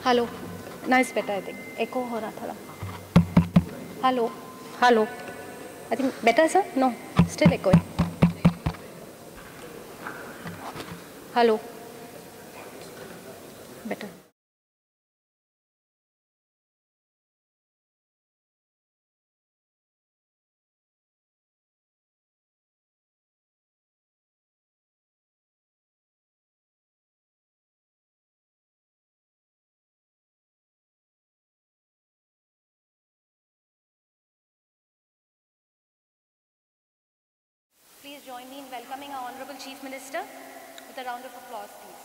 Hello. Now it's better, I think. Echo हो रहा था. Hello. Hello. I think better, sir? No. Still echoing. Hello. Better. Please join me in welcoming our Honorable Chief Minister with a round of applause, please.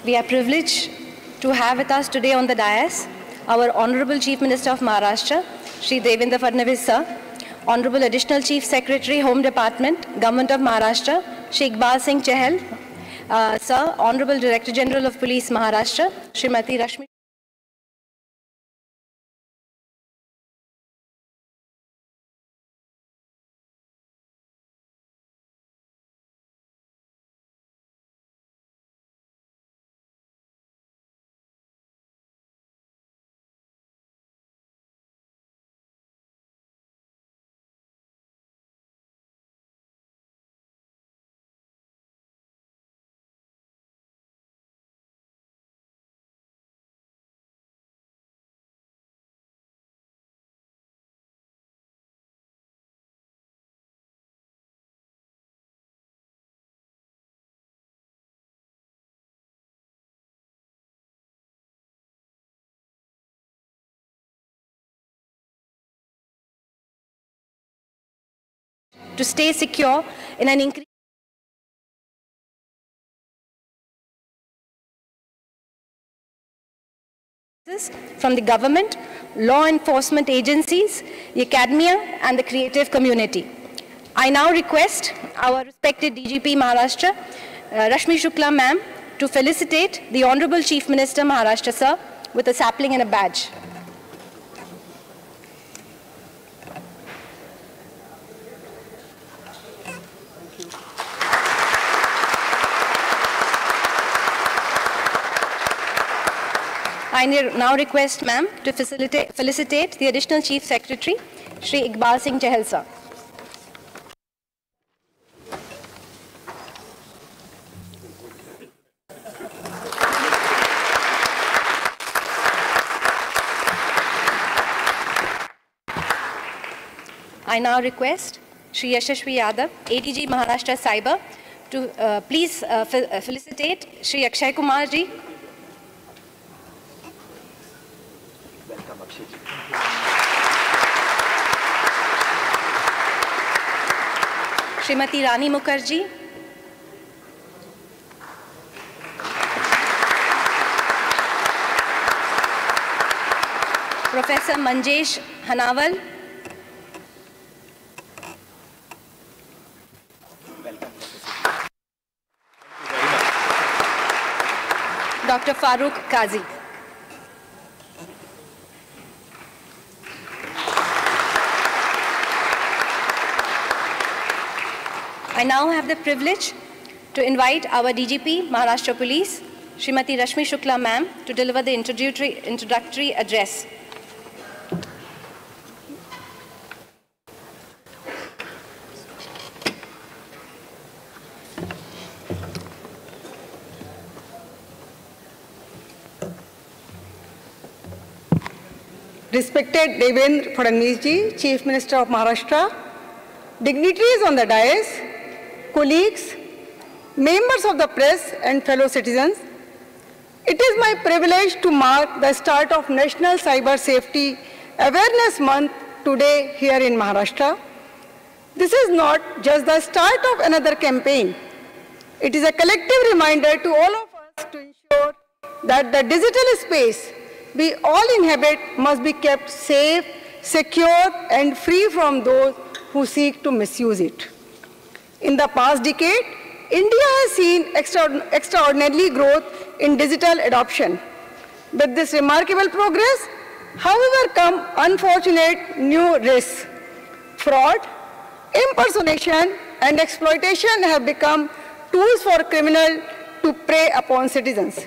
We are privileged to have with us today on the dais our Honorable Chief Minister of Maharashtra, Shri Devendra Fadnavis Sir, Honorable Additional Chief Secretary, Home Department, Government of Maharashtra, Shri Iqbal Singh Chahal, Sir, Honorable Director General of Police Maharashtra, Srimati Rashmi. To stay secure in an increase from the government, law enforcement agencies, the academia, and the creative community. I now request our respected DGP Maharashtra, Rashmi Shukla ma'am, to felicitate the Honorable Chief Minister Maharashtra sir with a sapling and a badge. I now request ma'am to felicitate the Additional Chief Secretary, Shri Iqbal Singh Chahal sir. I now request Shri Yashashvi Yadav, ADG Maharashtra Cyber, to please felicitate Shri Akshay Kumar ji. Srimati Rani Mukherjee, Professor Manjesh Hanawal, Dr. Farooq Kazi. I now have the privilege to invite our DGP, Maharashtra Police, Srimati Rashmi Shukla ma'am, to deliver the introductory address. Respected Devendra Fadnavis ji, Chief Minister of Maharashtra, dignitaries on the dais, colleagues, members of the press and fellow citizens, it is my privilege to mark the start of National Cyber Safety Awareness Month today here in Maharashtra. This is not just the start of another campaign. It is a collective reminder to all of us to ensure that the digital space we all inhabit must be kept safe, secure, and free from those who seek to misuse it. In the past decade, India has seen extraordinary growth in digital adoption. With this remarkable progress, however, come unfortunate new risks. Fraud, impersonation, and exploitation have become tools for criminals to prey upon citizens.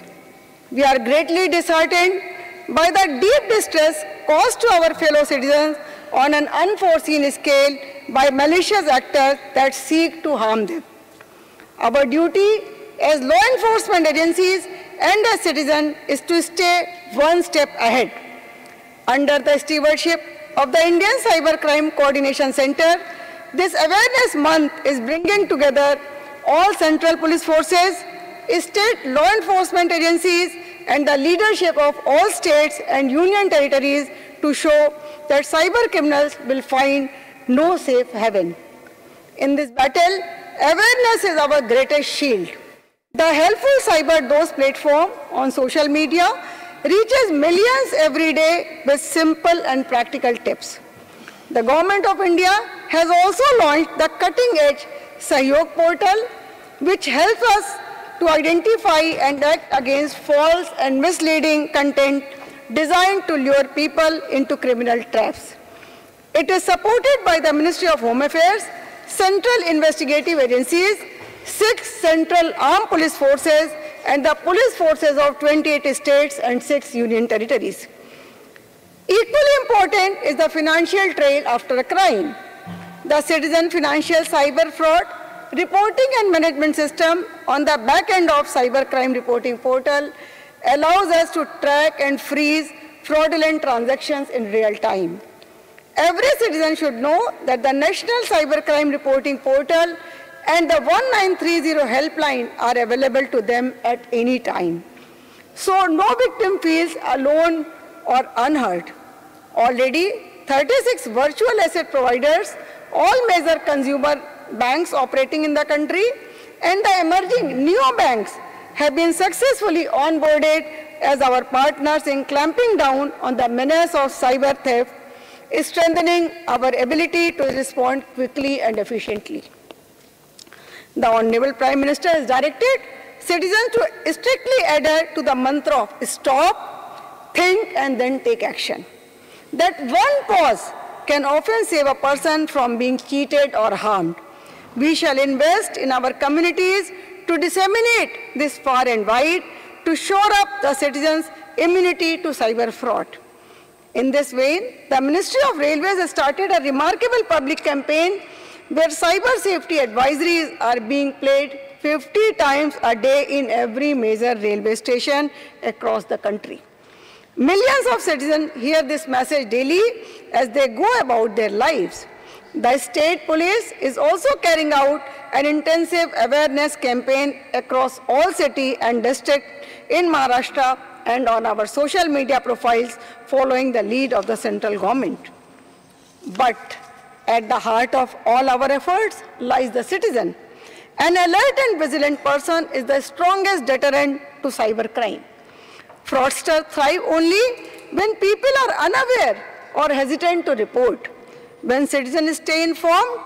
We are greatly disheartened by the deep distress caused to our fellow citizens on an unforeseen scale by malicious actors that seek to harm them. Our duty as law enforcement agencies and as citizens is to stay one step ahead. Under the stewardship of the Indian Cybercrime Coordination Center, this Awareness Month is bringing together all central police forces, state law enforcement agencies, and the leadership of all states and union territories to show that cyber criminals will find no safe haven. In this battle, awareness is our greatest shield. The helpful CyberDose platform on social media reaches millions every day with simple and practical tips. The Government of India has also launched the cutting-edge Sahyog portal, which helps us to identify and act against false and misleading content designed to lure people into criminal traps. It is supported by the Ministry of Home Affairs, central investigative agencies, 6 central armed police forces, and the police forces of 28 states and 6 union territories. Equally important is the financial trail after a crime. The Citizen Financial Cyber Fraud Reporting and Management System on the back end of Cybercrime Reporting Portal allows us to track and freeze fraudulent transactions in real time. Every citizen should know that the National Cybercrime Reporting Portal and the 1930 helpline are available to them at any time. So no victim feels alone or unheard. Already, 36 virtual asset providers, all major consumer banks operating in the country, and the emerging neobanks have been successfully onboarded as our partners in clamping down on the menace of cyber theft, strengthening our ability to respond quickly and efficiently. The Honorable Prime Minister has directed citizens to strictly adhere to the mantra of stop, think, and then take action. That one pause can often save a person from being cheated or harmed. We shall invest in our communities to disseminate this far and wide to shore up the citizens' immunity to cyber fraud. In this vein, the Ministry of Railways has started a remarkable public campaign where cyber safety advisories are being played 50 times a day in every major railway station across the country. Millions of citizens hear this message daily as they go about their lives. The state police is also carrying out an intensive awareness campaign across all cities and districts in Maharashtra and on our social media profiles following the lead of the central government. But at the heart of all our efforts lies the citizen. An alert and vigilant person is the strongest deterrent to cybercrime. Fraudsters thrive only when people are unaware or hesitant to report. When citizens stay informed,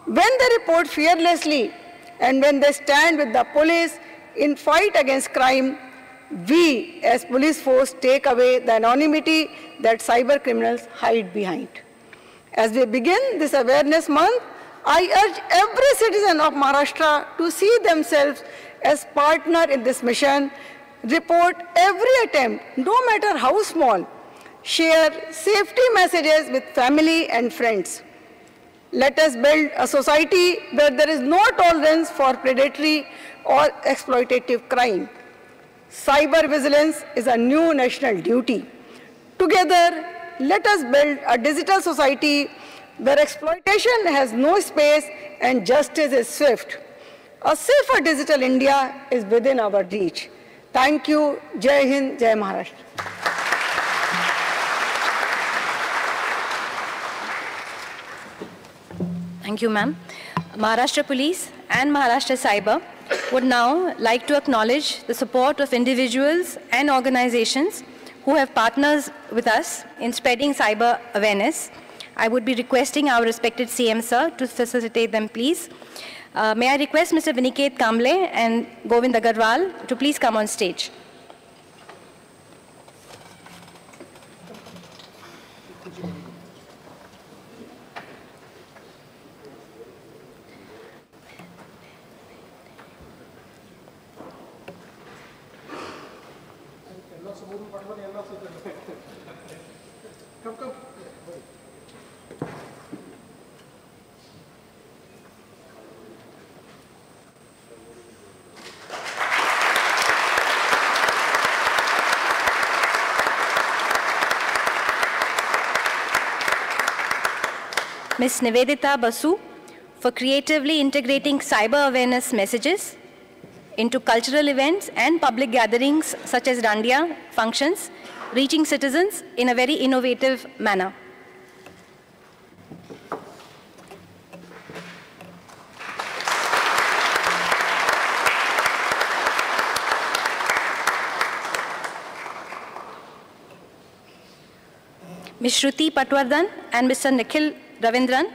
when they report fearlessly, and when they stand with the police in fight against crime, we as police force take away the anonymity that cyber criminals hide behind. As we begin this awareness month, I urge every citizen of Maharashtra to see themselves as partner in this mission, report every attempt, no matter how small, share safety messages with family and friends. Let us build a society where there is no tolerance for predatory or exploitative crime. Cyber vigilance is a new national duty. Together, let us build a digital society where exploitation has no space and justice is swift. A safer digital India is within our reach. Thank you. Jai Hind, Jai Maharashtra. Thank you, ma'am. Maharashtra Police and Maharashtra Cyber would now like to acknowledge the support of individuals and organizations who have partnered with us in spreading cyber awareness. I would be requesting our respected CM sir to facilitate them, please. May I request Mr. Viniket Kamble and Govind Agarwal to please come on stage. Ms. Nivedita Basu for creatively integrating cyber awareness messages into cultural events and public gatherings such as Dandiya functions, reaching citizens in a very innovative manner. Ms. Shruti Patwardhan and Mr. Nikhil Ravindran,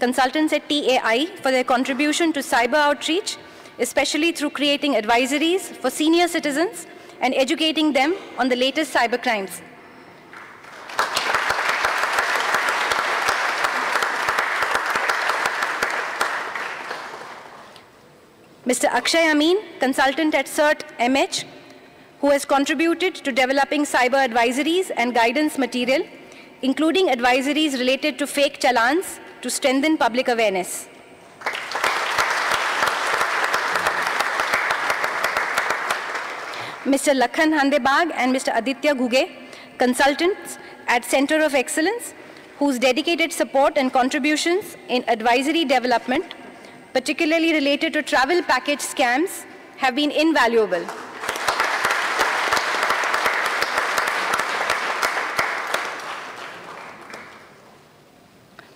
consultants at TAI, for their contribution to cyber outreach, especially through creating advisories for senior citizens and educating them on the latest cyber crimes. Mr. Akshay Amin, consultant at CERT MH, who has contributed to developing cyber advisories and guidance material, including advisories related to fake challans to strengthen public awareness. Mr. Lakhan Handebag and Mr. Aditya Ghuge, consultants at Center of Excellence, whose dedicated support and contributions in advisory development, particularly related to travel package scams, have been invaluable.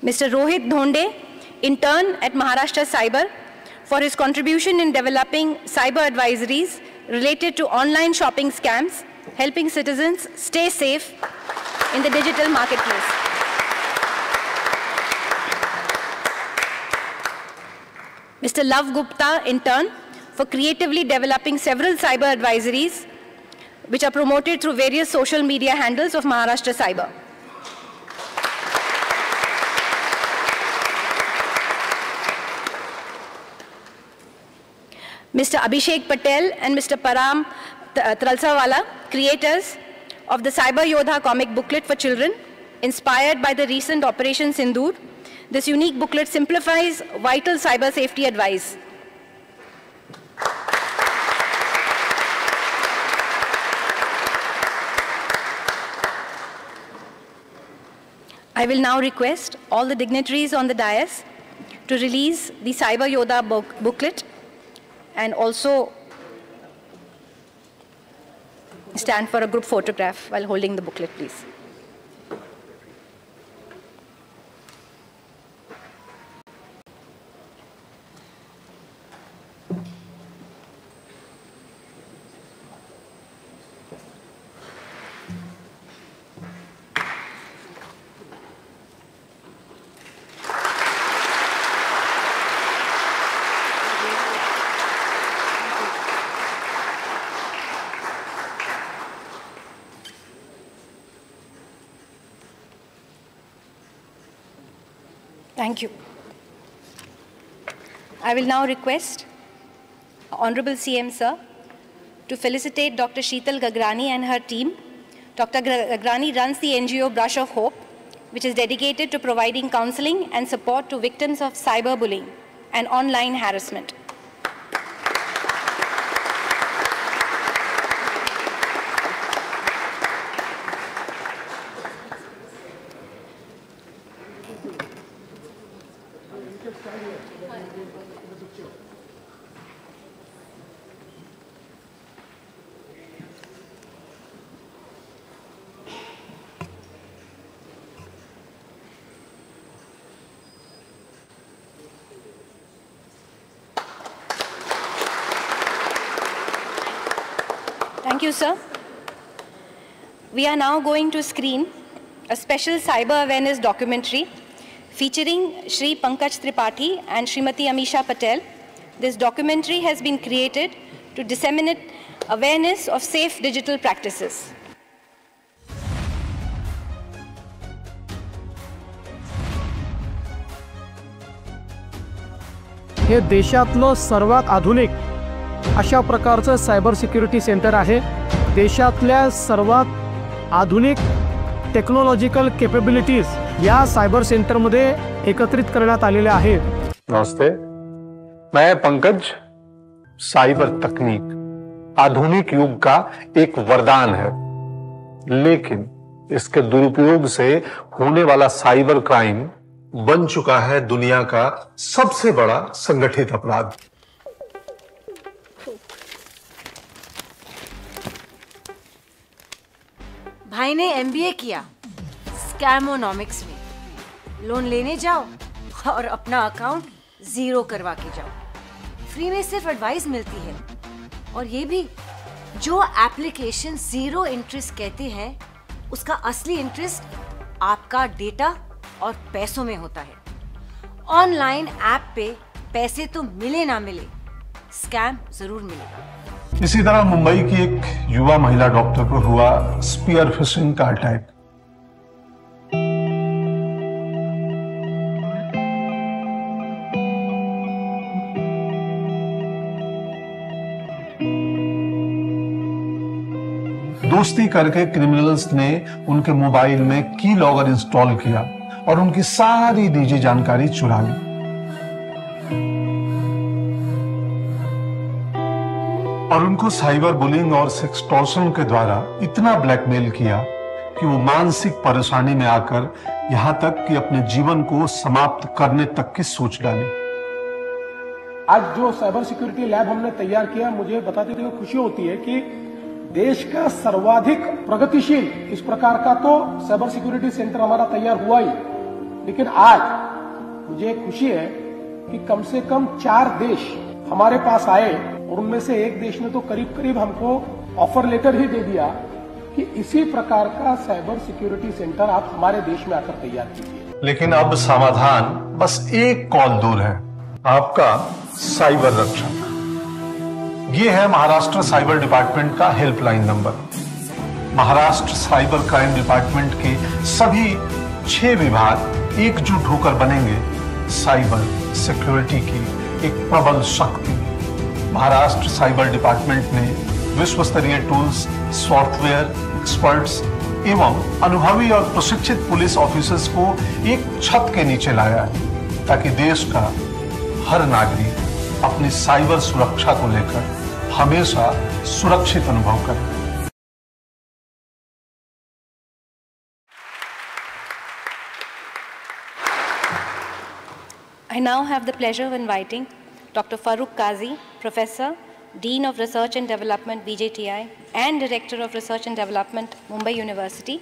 Mr. Rohit Dhonde, intern at Maharashtra Cyber, for his contribution in developing cyber advisories related to online shopping scams, helping citizens stay safe in the digital marketplace. Mr. Lav Gupta, intern, for creatively developing several cyber advisories which are promoted through various social media handles of Maharashtra Cyber. Mr. Abhishek Patel and Mr. Param Tralsawala, creators of the Cyber Yodha comic booklet for children, inspired by the recent Operation Sindoor. This unique booklet simplifies vital cyber safety advice. I will now request all the dignitaries on the dais to release the Cyber Yodha booklet and also stand for a group photograph while holding the booklet, please. Thank you. I will now request Honorable CM Sir to felicitate Dr. Sheetal Gagrani and her team. Dr. Gagrani runs the NGO Brush of Hope, which is dedicated to providing counseling and support to victims of cyberbullying and online harassment. you, sir. We are now going to screen a special cyber awareness documentary featuring Shri Pankaj Tripathi and Srimati Amisha Patel. This documentary has been created to disseminate awareness of safe digital practices. हे देशातलं सर्वात आधुनिक अशा प्रकारचं cyber security centre आहे। देशातल्या सर्वात आधुनिक technological capabilities या सायबर सेंटरमध्ये एकत्रित करण्यात आलेल्या आहेत। नमस्ते, मैं पंकज। साइबर तकनीक आधुनिक युग का एक वरदान है, लेकिन इसके दुरुपयोग से होने वाला साइबर क्राइम बन चुका है दुनिया का सबसे बड़ा संगठित अपराध। भाई ने MBA किया स्कैमोनॉमिक्स में, लोन लेने जाओ और अपना अकाउंट जीरो करवा के जाओ। फ्री में सिर्फ एडवाइस मिलती है, और ये भी जो एप्लीकेशन जीरो इंटरेस्ट कहते हैं उसका असली इंटरेस्ट आपका डेटा और पैसों में होता है। ऑनलाइन ऐप पे पैसे तो मिले ना मिले, स्कैम जरूर मिलेगा। इसी तरह मुंबई की एक युवा महिला डॉक्टर पर हुआ स्पीयर फिशिंग का अटैक। दोस्ती करके क्रिमिनल्स ने उनके मोबाइल में की लॉगर इंस्टॉल किया और उनकी सारी निजी जानकारी चुरा ली। और उनको साइबर बुलिंग और सेक्सटॉर्शन के द्वारा इतना ब्लैकमेल किया कि वो मानसिक परेशानी में आकर यहां तक कि अपने जीवन को समाप्त करने तक की सोच डाली। आज जो साइबर सिक्योरिटी लैब हमने तैयार किया, मुझे बताते हुए खुशी होती है कि देश का सर्वाधिक प्रगतिशील इस प्रकार का तो साइबर सिक्योरिटी सेंटर हमारा तैयार हुआ ही, लेकिन आज मुझे खुशी है कि कम से कम 4 देश हमारे पास आए, और उनमें से एक देश ने तो करीब करीब हमको ऑफर लेटर ही दे दिया कि इसी प्रकार का साइबर सिक्योरिटी सेंटर आप हमारे देश में आकर तैयार कीजिए। लेकिन अब समाधान बस एक कॉल दूर है, आपका साइबर रक्षक। ये है महाराष्ट्र साइबर डिपार्टमेंट का helpline number. Maharashtra cyber crime department के सभी 6 विभाग एकजुट होकर बनेंगे साइबर सिक्योरिटी की एक प्रबल शक्ति। महाराष्ट्र साइबर डिपार्टमेंट ने विश्व स्तरीय टूल्स, सॉफ्टवेयर एक्सपर्ट्स एवं अनुभवी और प्रशिक्षित पुलिस ऑफिसर्स को एक छत के नीचे लाया है, ताकि देश का हर नागरिक अपनी साइबर सुरक्षा को लेकर हमेशा सुरक्षित अनुभव करे। I now have the pleasure of inviting Dr. Farooq Qazi, Professor, Dean of Research and Development, BJTI, and Director of Research and Development, Mumbai University,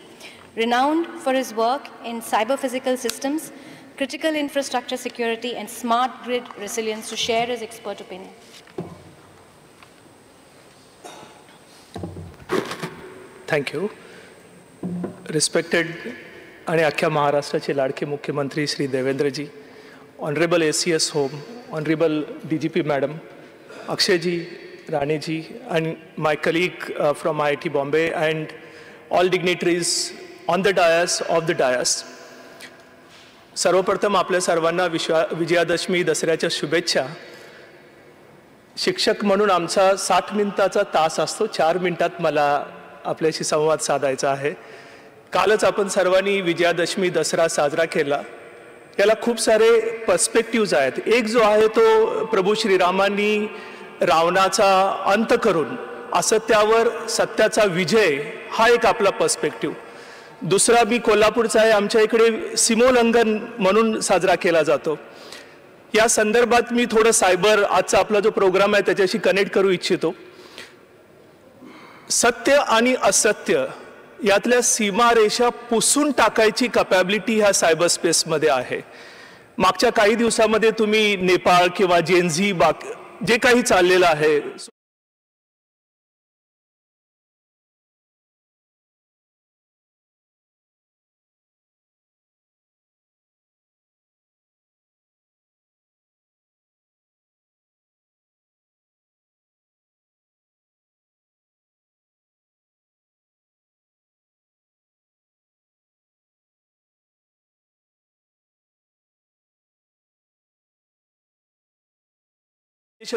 renowned for his work in cyber-physical systems, critical infrastructure security, and smart grid resilience, to share his expert opinion. Thank you. Respected आणि अख्ख्या महाराष्ट्राचे लाडके मुख्यमंत्री Shri Devendraji, Honorable ACS Home, Honorable DGP Madam, Akshayji, Raniji, and my colleague from IIT Bombay, and all dignitaries on the dais of the dais. सर्वप्रथम आपल्या सर्वांना विजयादशमी दसऱ्याच्या शुभेच्छा। शिक्षक म्हणून आमचा 60 मिनिटाचा तास असतो, 4 मिनिटात मला आपल्याशी संवाद साधायचा आहे। कालच आपण सर्वांनी विजयादशमी दसरा साजरा केला। याला खूप सारे पर्स्पेक्टिव्हज आहेत। एक जो आहे तो प्रभू श्रीरामांनी रावणाचा अंत करून असत्यावर सत्याचा विजय, हा एक आपला पर्स्पेक्टिव्ह। दुसरा मी कोल्हापूरचा आहे, आमच्या इकडे सीमोल्लंघन म्हणून साजरा केला जातो। या संदर्भात मी थोडं सायबर, आजचा आपला जो प्रोग्राम आहे त्याच्याशी कनेक्ट करू इच्छितो। सत्य आणि असत्य यातल्या सीमारेषा पुसून टाकायची कॅपॅबिलिटी ह्या सायबर स्पेसमध्ये आहे। मागच्या काही दिवसामध्ये तुम्ही नेपाळ किंवा जेनझी जे काही चाललेलं आहे,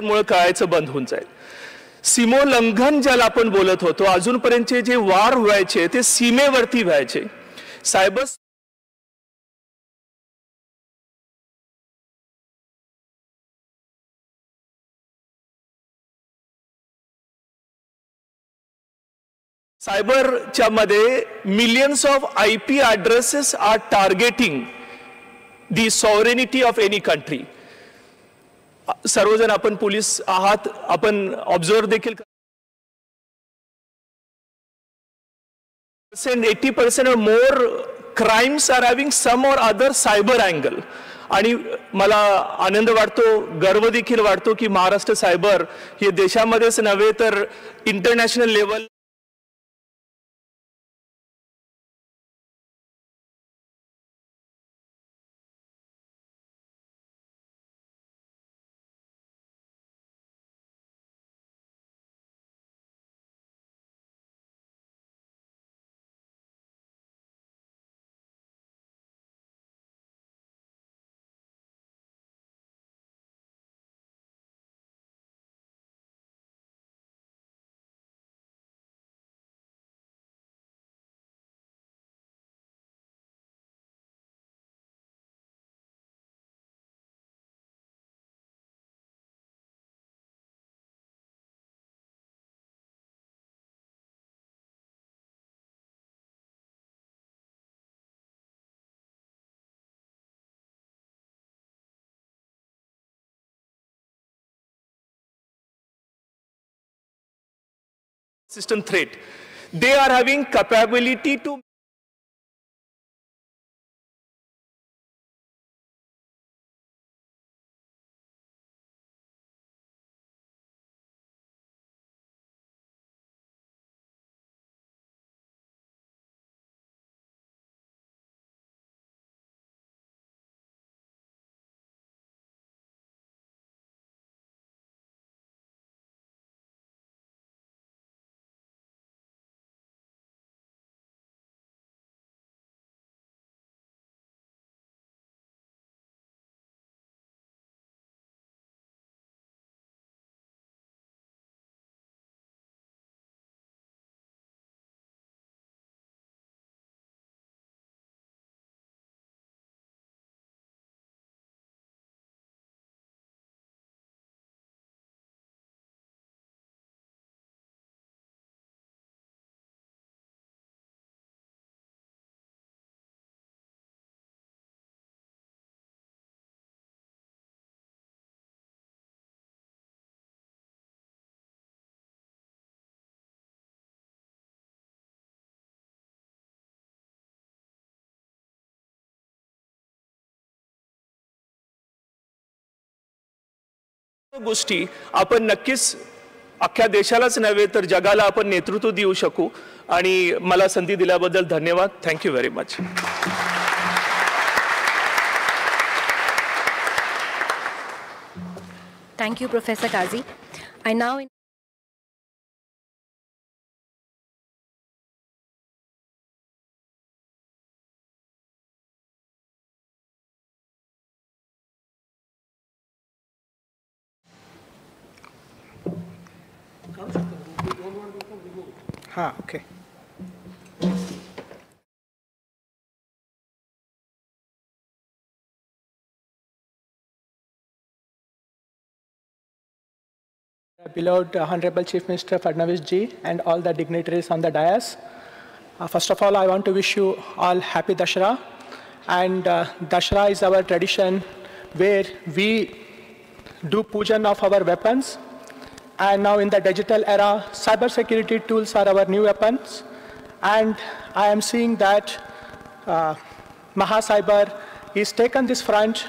मुळे कळायचं बंद होऊन जाईल. सीमोल्लंघन ज्याला आपण बोलत होतो, अजूनपर्यंतचे जे वार व्हायचे ते सीमेवरती व्हायचे. सायबरच्या मध्ये millions of IP addresses are targeting the sovereignty of any country. सर्वजण आपण पोलीस आहात, आपण ऑब्झर्व देखील 80% or more crimes are having some or other cyber angle. आणि मला आनंद वाटतो, गर्व देखील वाटतो की महाराष्ट्र सायबर हे देशामध्येच नव्हे तर international level system threat. They are having capability to गोष्टी आपण नक्कीच अख्ख्या देशालाच नव्हे तर जगाला आपण नेतृत्व देऊ शकू. आणि मला संधी दिल्याबद्दल धन्यवाद. Thank you very much. Thank you, Professor Kazi. I now okay. Beloved Honorable Chief Minister Fadnavis ji and all the dignitaries on the dais. First of all, I want to wish you all happy Dashera. And Dashera is our tradition where we do pujan of our weapons. And now in the digital era, cybersecurity tools are our new weapons. And I am seeing that Mahacyber is taken this front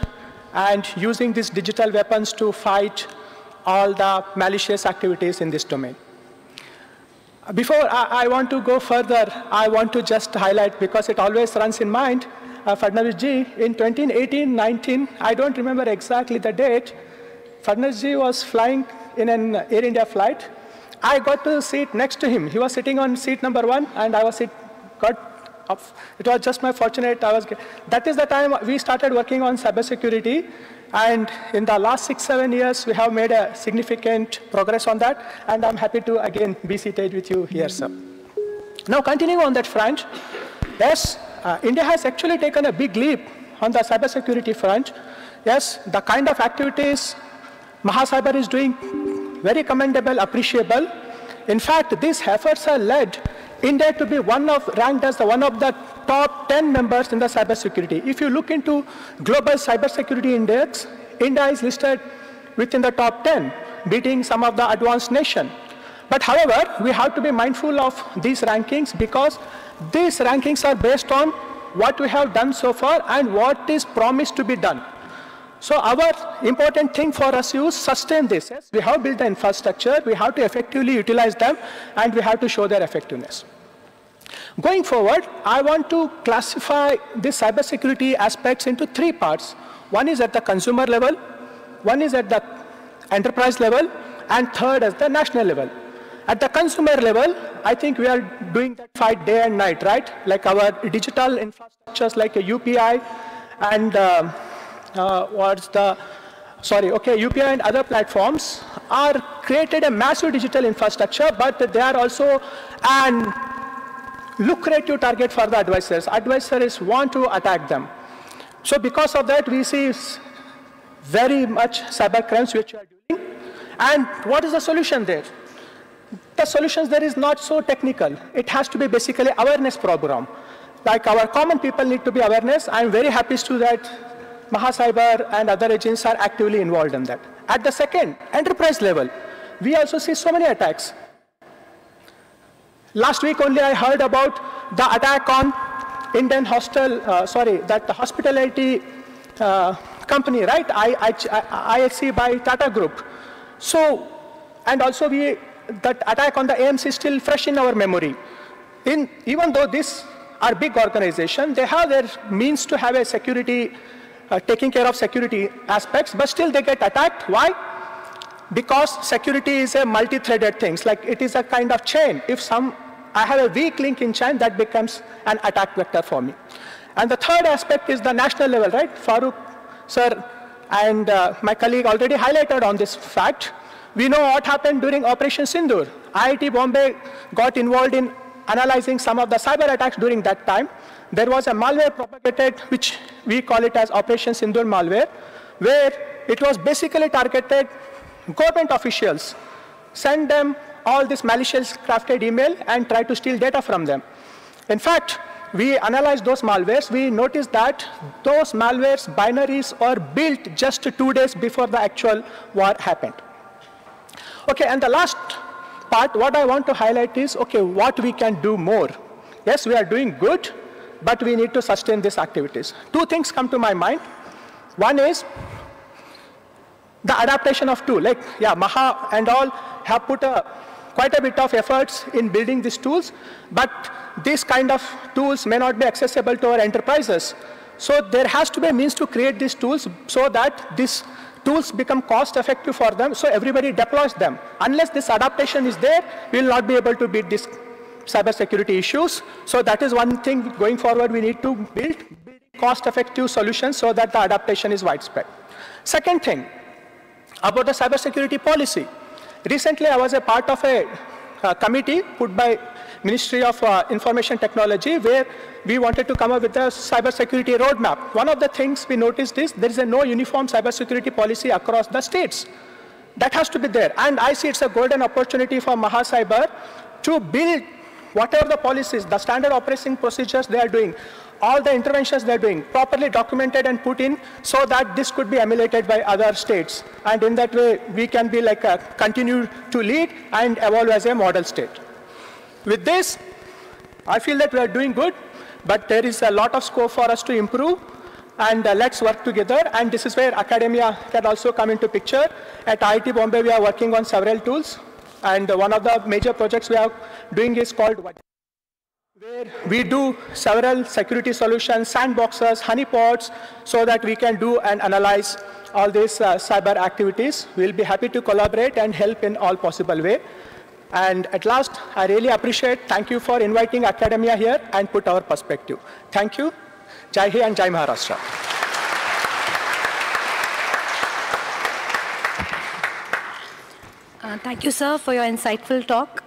and using these digital weapons to fight all the malicious activities in this domain. Before I want to go further, I want to just highlight, because it always runs in mind, Fadnavis ji, in 2018-19, I don't remember exactly the date, Fadnavis ji was flying in an Air India flight. I got to sit next to him. He was sitting on seat number 1, and I was got just my fortunate. That is the time we started working on cybersecurity. And in the last 6-7 years, we have made a significant progress on that. And I'm happy to, again, be seated with you here, sir. Now, continuing on that front, yes, India has actually taken a big leap on the cybersecurity front. Yes, the kind of activities MahaCyber is doing, very commendable, appreciable. In fact, these efforts have led India to be ranked as one of the top 10 members in the cybersecurity. If you look into Global Cybersecurity Index, India is listed within the top 10, beating some of the advanced nations. But however, we have to be mindful of these rankings because these rankings are based on what we have done so far and what is promised to be done. So our important thing for us is sustain this. Yes? We have built the infrastructure, we have to effectively utilize them, and we have to show their effectiveness. Going forward, I want to classify these cybersecurity aspects into 3 parts. One is at the consumer level, one is at the enterprise level, and third at the national level. At the consumer level, I think we are doing that fight day and night, right? Like our digital infrastructures like a UPI and UPI and other platforms are created a massive digital infrastructure, but they are also an lucrative target for the adversaries. Adversaries want to attack them. So because of that, we see very much cyber crimes which we are doing. And what is the solution there? The solution there is not so technical. It has to be basically awareness program. Like our common people need to be awareness. I'm very happy to that MahaCyber and other agents are actively involved in that. At the second, enterprise level, we also see so many attacks. Last week only I heard about the attack on Indian hospitality company, right? IHC by Tata Group. So, and also that attack on the AMC is still fresh in our memory. Even though these are big organizations, they have their means to have a security, taking care of security aspects, but still they get attacked. Why? Because security is a multi-threaded thing. Like it is a kind of chain. If I have a weak link in chain, that becomes an attack vector for me. And the third aspect is the national level, right? Farooq, sir, and my colleague already highlighted on this fact. We know what happened during Operation Sindoor. IIT Bombay got involved in analyzing some of the cyber attacks during that time. There was a malware propagated, which we call it as Operation Sindoor malware, where it was basically targeted government officials, send them all this malicious crafted email and try to steal data from them. In fact, we analyzed those malwares. We noticed that those malwares binaries are built just 2 days before the actual war happened. Okay, and the last part, what I want to highlight is, okay, what we can do more. Yes, we are doing good, but we need to sustain these activities. 2 things come to my mind. One is the adaptation of tool. Like, yeah, Maha and all have put quite a bit of efforts in building these tools, but these kind of tools may not be accessible to our enterprises. So there has to be a means to create these tools so that these tools become cost effective for them, so everybody deploys them. Unless this adaptation is there, we will not be able to beat these cybersecurity issues. So that is one thing going forward we need to build cost effective solutions so that the adaptation is widespread. Second thing, about the cybersecurity policy. Recently, I was a part of a committee put by Ministry of Information Technology where we wanted to come up with a cybersecurity roadmap. One of the things we noticed is there is no uniform cybersecurity policy across the states. That has to be there. And I see it's a golden opportunity for MahaCyber to build whatever the policies, the standard operating procedures they are doing, all the interventions they're doing, properly documented and put in so that this could be emulated by other states. And in that way, we can be like continue to lead and evolve as a model state. With this, I feel that we are doing good, but there is a lot of scope for us to improve, and let's work together. And this is where academia can also come into picture. At IIT Bombay, we are working on several tools, and one of the major projects we are doing is called Vajra, where we do several security solutions, sandboxes, honeypots, so that we can do and analyze all these cyber activities. We'll be happy to collaborate and help in all possible way. And at last, I really appreciate, thank you for inviting academia here and put our perspective. Thank you. Jai Hind and Jai Maharashtra. Thank you, sir, for your insightful talk.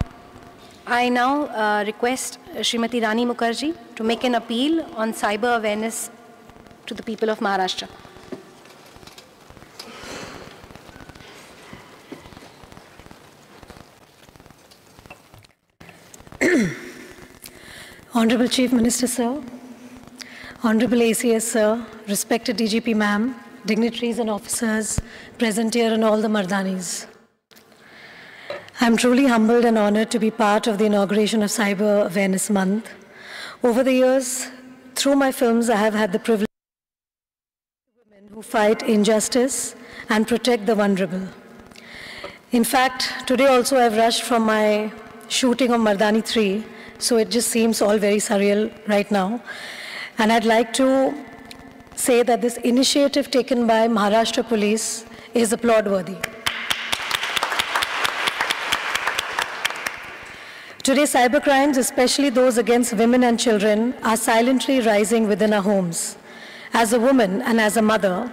I now request Srimati Rani Mukherjee to make an appeal on cyber awareness to the people of Maharashtra. Honorable Chief Minister, sir, Honorable ACS, sir, respected DGP ma'am, dignitaries and officers present here and all the Mardanis. I'm truly humbled and honored to be part of the inauguration of Cyber Awareness Month. Over the years, through my films, I have had the privilege of women who fight injustice and protect the vulnerable. In fact, today also I've rushed from my shooting of Mardani 3, so it just seems all very surreal right now. And I'd like to say that this initiative taken by Maharashtra Police is applaud-worthy. Today, cybercrimes, especially those against women and children, are silently rising within our homes. As a woman and as a mother,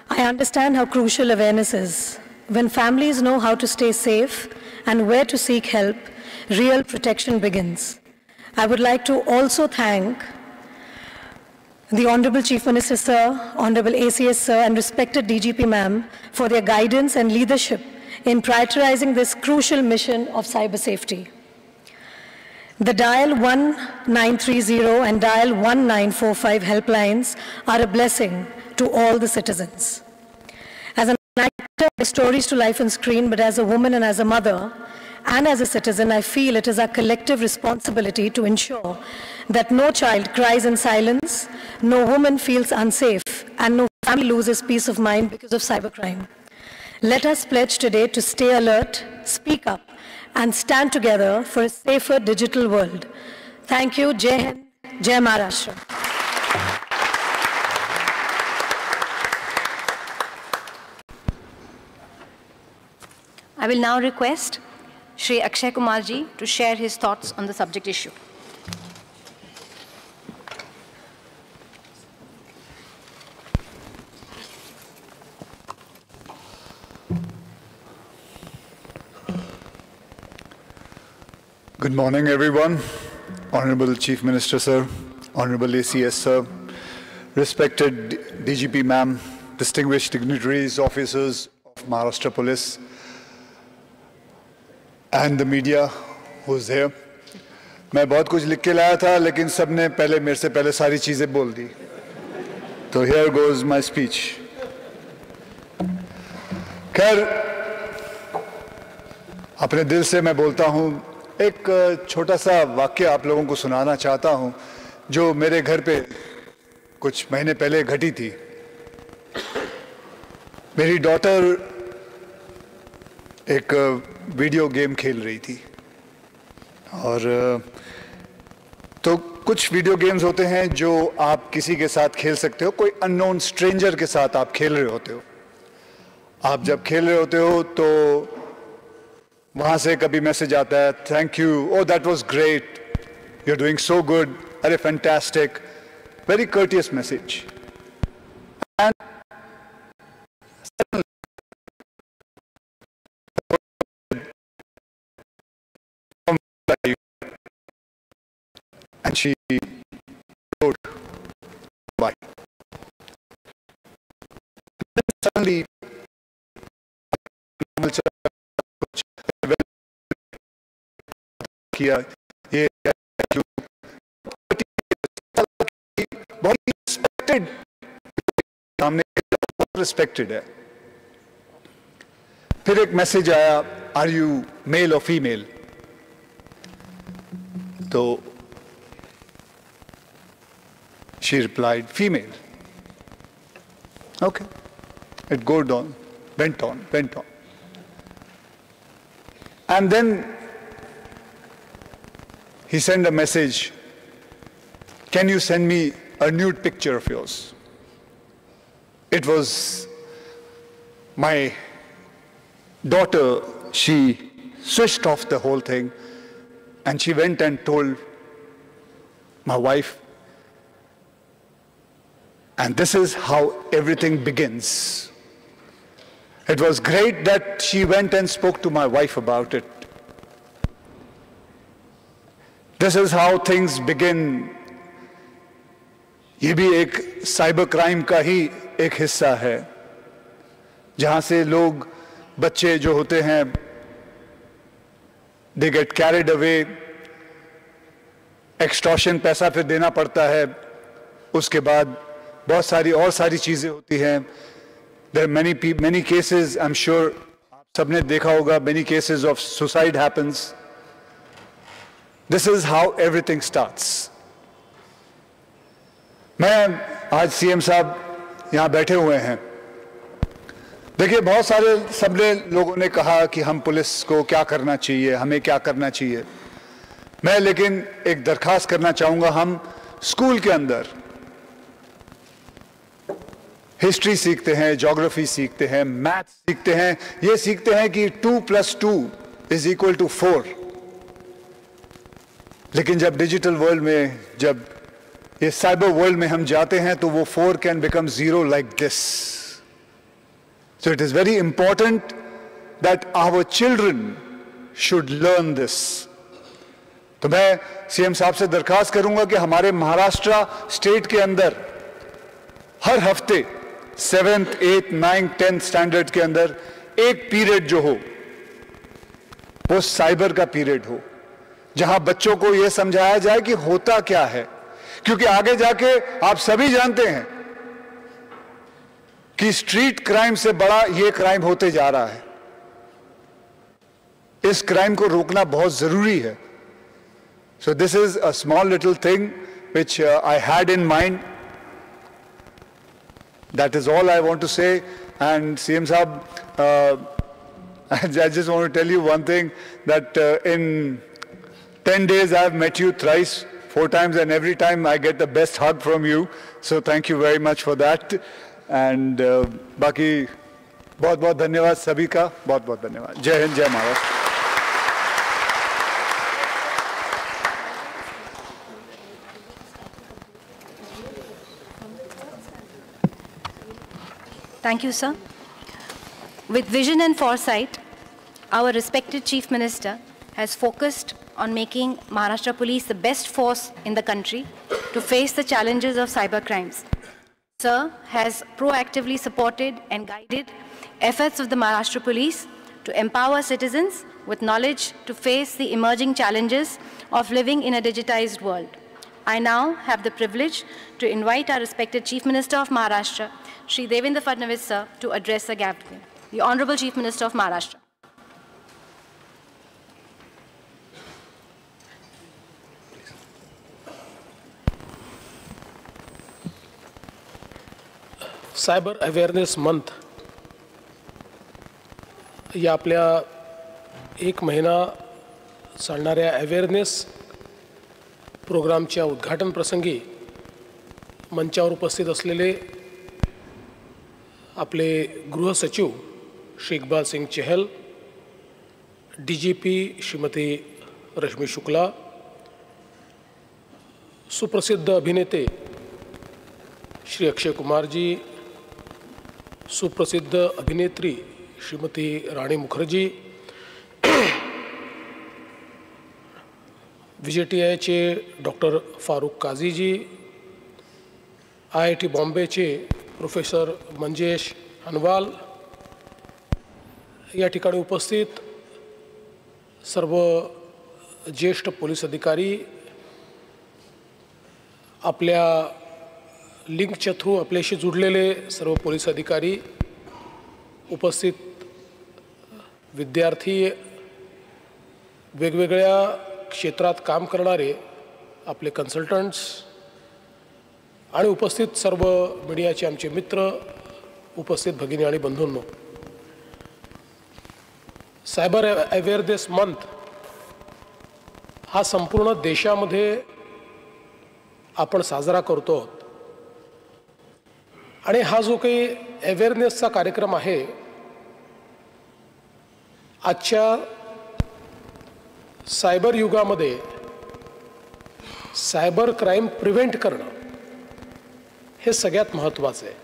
I understand how crucial awareness is. When families know how to stay safe and where to seek help, real protection begins. I would like to also thank the Honorable Chief Minister, sir, Honorable ACS, sir, and respected DGP ma'am for their guidance and leadership in prioritizing this crucial mission of cyber safety. The dial 1930 and dial 1945 helplines are a blessing to all the citizens. As an actor, I stories to life on screen, but as a woman and as a mother and as a citizen, I feel it is our collective responsibility to ensure that no child cries in silence, no woman feels unsafe, and no family loses peace of mind because of cybercrime. Let us pledge today to stay alert, speak up, and stand together for a safer digital world. Thank you. Jai Hind, Jai Maharashtra. I will now request Shri Akshay Kumar ji to share his thoughts on the subject issue. Good morning, everyone. Honorable Chief Minister, sir, Honorable ACS, sir, respected DGP ma'am, distinguished dignitaries, officers of Maharashtra Police, and the media who's here. मैं बहुत कुछ लिख के लाया था, लेकिन सबने पहले मेरे से पहले सारी चीजें बोल दी. तो here goes my speech. खैर, अपने दिल से मैं बोलता हूँ. एक छोटा सा वाक्य आप लोगों को सुनाना चाहता हूं जो मेरे घर पे कुछ महीने पहले घटी थी. मेरी डॉटर एक वीडियो गेम खेल रही थी और तो कुछ वीडियो गेम्स होते हैं जो आप किसी के साथ खेल सकते हो, कोई अननोन स्ट्रेंजर के साथ आप खेल रहे होते हो. आप जब खेल रहे होते हो तो वहां से कभी मैसेज आता है, thank you, oh that was great, you are doing so good, अरे fantastic, very courteous message. And she wrote, bye. Suddenly, किया ये बहुत रिस्पेक्टेड सामने रिस्पेक्टेड है. फिर एक मैसेज आया, आर यू मेल और फीमेल? तो she replied, female. Okay, it went on. And then he sent a message, can you send me a nude picture of yours? It was my daughter. She switched off the whole thing, and she went and told my wife. And this is how everything begins. It was great that she went and spoke to my wife about it. This is how things begin. ये भी एक cyber crime का ही एक हिस्सा है, जहां से लोग, बच्चे जो होते हैं, they get carried away, extortion, पैसा फिर देना पड़ता है, उसके बाद बहुत सारी चीजें होती हैं. There are many cases, I'm sure आप सबने देखा होगा, many cases of suicide happens. This is how everything starts. मैं आज सीएम साहब यहाँ बैठे हुए हैं. देखिए, बहुत सारे सबने लोगों ने कहा कि हम पुलिस को क्या करना चाहिए, हमें क्या करना चाहिए. मैं लेकिन एक दरखास्त करना चाहूंगा. हम स्कूल के अंदर हिस्ट्री सीखते हैं, ज्योग्राफी सीखते हैं, मैथ सीखते हैं, ये सीखते हैं कि 2 + 2 = 4. लेकिन जब डिजिटल वर्ल्ड में, जब ये साइबर वर्ल्ड में हम जाते हैं, तो वो 4 can become 0 like this. So it is very important that our children should learn this. तो मैं सीएम साहब से दरखास्त करूंगा कि हमारे महाराष्ट्र स्टेट के अंदर हर हफ्ते 7th, 8th, 9th, 10th standard के अंदर एक पीरियड जो हो, वो साइबर का पीरियड हो, जहां बच्चों को यह समझाया जाए कि होता क्या है. क्योंकि आगे जाके आप सभी जानते हैं कि स्ट्रीट क्राइम से बड़ा ये क्राइम होते जा रहा है. इस क्राइम को रोकना बहुत जरूरी है. So this is a small little thing which I had in mind. That is all I want to say. And CM Saab, I just want to tell you one thing, that in 10 days I have met you thrice, 4 times, and every time I get the best hug from you. So thank you very much for that. And बाकी बहुत बहुत धन्यवाद सभी का, बहुत बहुत धन्यवाद. जय हिंद, जय Maharashtra. Thank you, sir. With vision and foresight, our respected Chief Minister has focused on making Maharashtra Police the best force in the country to face the challenges of cyber crimes. Sir has proactively supported and guided efforts of the Maharashtra Police to empower citizens with knowledge to face the emerging challenges of living in a digitized world. I now have the privilege to invite our respected Chief Minister of Maharashtra, Shri Devendra Fadnavis sir, to address the gathering. The Honorable Chief Minister of Maharashtra. Cyber awareness month या आपल्या 1 महिना चालणाऱ्या awareness प्रोग्रामच्या उद्घाटन प्रसंगी मंचावर उपस्थित असलेले आपले गृह सचिव श्री इकबाल सिंह चहल, डीजीपी श्रीमती रश्मी शुक्ला, सुप्रसिद्ध अभिनेते श्री अक्षय कुमार जी, सुप्रसिद्ध अभिनेत्री श्रीमती रानी मुखर्जी, VJTIचे डॉक्टर फारूक काजी जी, IIT बॉम्बेचे प्रोफेसर मंजेश हनवाल, या ठिकाणी उपस्थित सर्व ज्येष्ठ पोलीस अधिकारी, आपल्या लिंकच्या थ्रू आपल्याशी जुडलेले सर्व पोलीस अधिकारी, उपस्थित विद्यार्थी, वेगवेगळ्या क्षेत्रात काम करणारे आपले कन्सल्टंट्स आणि उपस्थित सर्व मीडियाचे आमचे मित्र, उपस्थित भगिनी आणि बंधूंनो, सायबर अवेअरनेस मंथ हा संपूर्ण देशामध्ये आपण साजरा करतो. आणि हा जो काही अवेअरनेसचा कार्यक्रम आहे, आजच्या सायबर युगामध्ये सायबर क्राईम प्रिव्हेंट करणं हे सगळ्यात महत्त्वाचं आहे.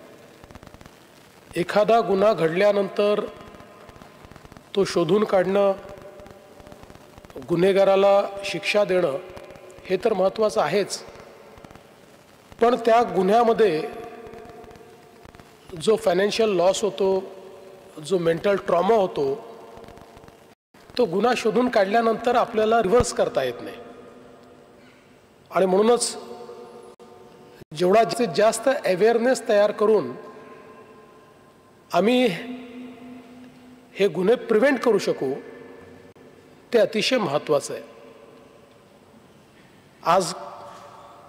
एखादा गुन्हा घडल्यानंतर तो शोधून काढणं, गुन्हेगाराला शिक्षा देणं हे तर महत्त्वाचं आहेच, पण त्या गुन्ह्यामध्ये जो फायनान्शियल लॉस होतो, जो मेंटल ट्रॉमा होतो, तो गुन्हा शोधून काढल्यानंतर आपल्याला रिव्हर्स करता येत नाही. आणि म्हणूनच जेवढा जास्तीत जास्त अवेअरनेस तयार करून आम्ही हे गुन्हे प्रिव्हेंट करू शकू ते अतिशय महत्त्वाचं आहे. आज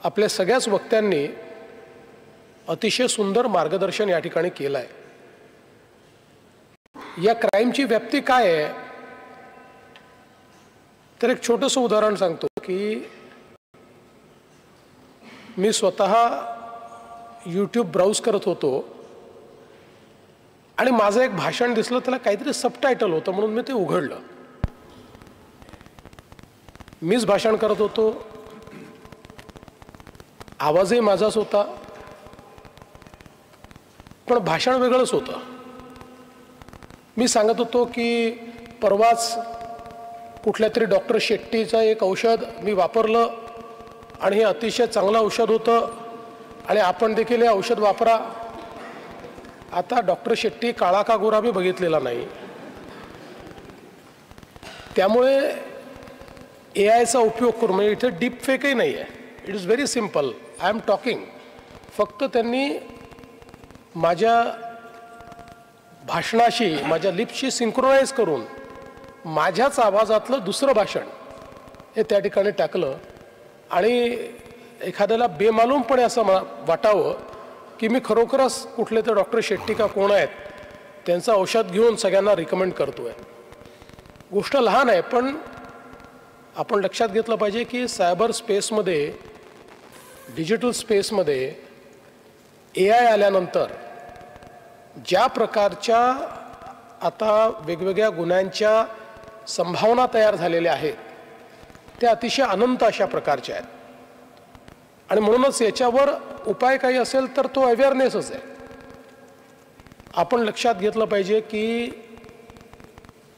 आपल्या सगळ्याच वक्त्यांनी अतिशय सुंदर मार्गदर्शन या ठिकाणी केलं आहे. या क्राईमची व्याप्ती काय आहे तर एक छोटंसं उदाहरण सांगतो की मी स्वतः YouTube ब्राउज करत होतो आणि माझं एक भाषण दिसलं, त्याला काहीतरी सबटायटल होतं म्हणून मी ते उघडलं. मीच भाषण करत होतो, आवाजही माझाच होता, पण भाषण वेगळंच होतं. मी सांगत होतो की परवाच कुठल्या तरी डॉक्टर शेट्टीचं एक औषध मी वापरलं आणि हे अतिशय चांगलं औषध होतं आणि आपण देखील हे औषध वापरा. आता डॉक्टर शेट्टी काळा का गोरा मी बघितलेला नाही, त्यामुळे AIचा उपयोग करून, म्हणजे इथे डीप फेकही नाही आहे, it is very simple. I am talking. फक्त त्यांनी माझ्या भाषणाशी, माझ्या लिप्सशी सिंक्रोनाइज करून माझ्याच आवाजातलं दुसरं भाषण हे त्या ठिकाणी टाकलं आणि एखाद्याला बेमालूमपणे असं वाटावं की मी खरोखरच कुठले तर डॉक्टर शेट्टी का कोण आहेत त्यांचं औषध घेऊन सगळ्यांना रिकमेंड करतोय. गोष्ट लहान आहे, पण आपण लक्षात घेतलं पाहिजे की सायबर स्पेसमध्ये, डिजिटल स्पेसमध्ये AI आल्यानंतर ज्या प्रकारच्या आता वेगवेगळ्या गुन्ह्यांच्या संभावना तयार झालेल्या आहेत त्या अतिशय अनंत अशा प्रकारच्या आहेत. आणि म्हणूनच याच्यावर उपाय काही असेल तर तो अवेअरनेसच आहे. आपण लक्षात घेतलं पाहिजे की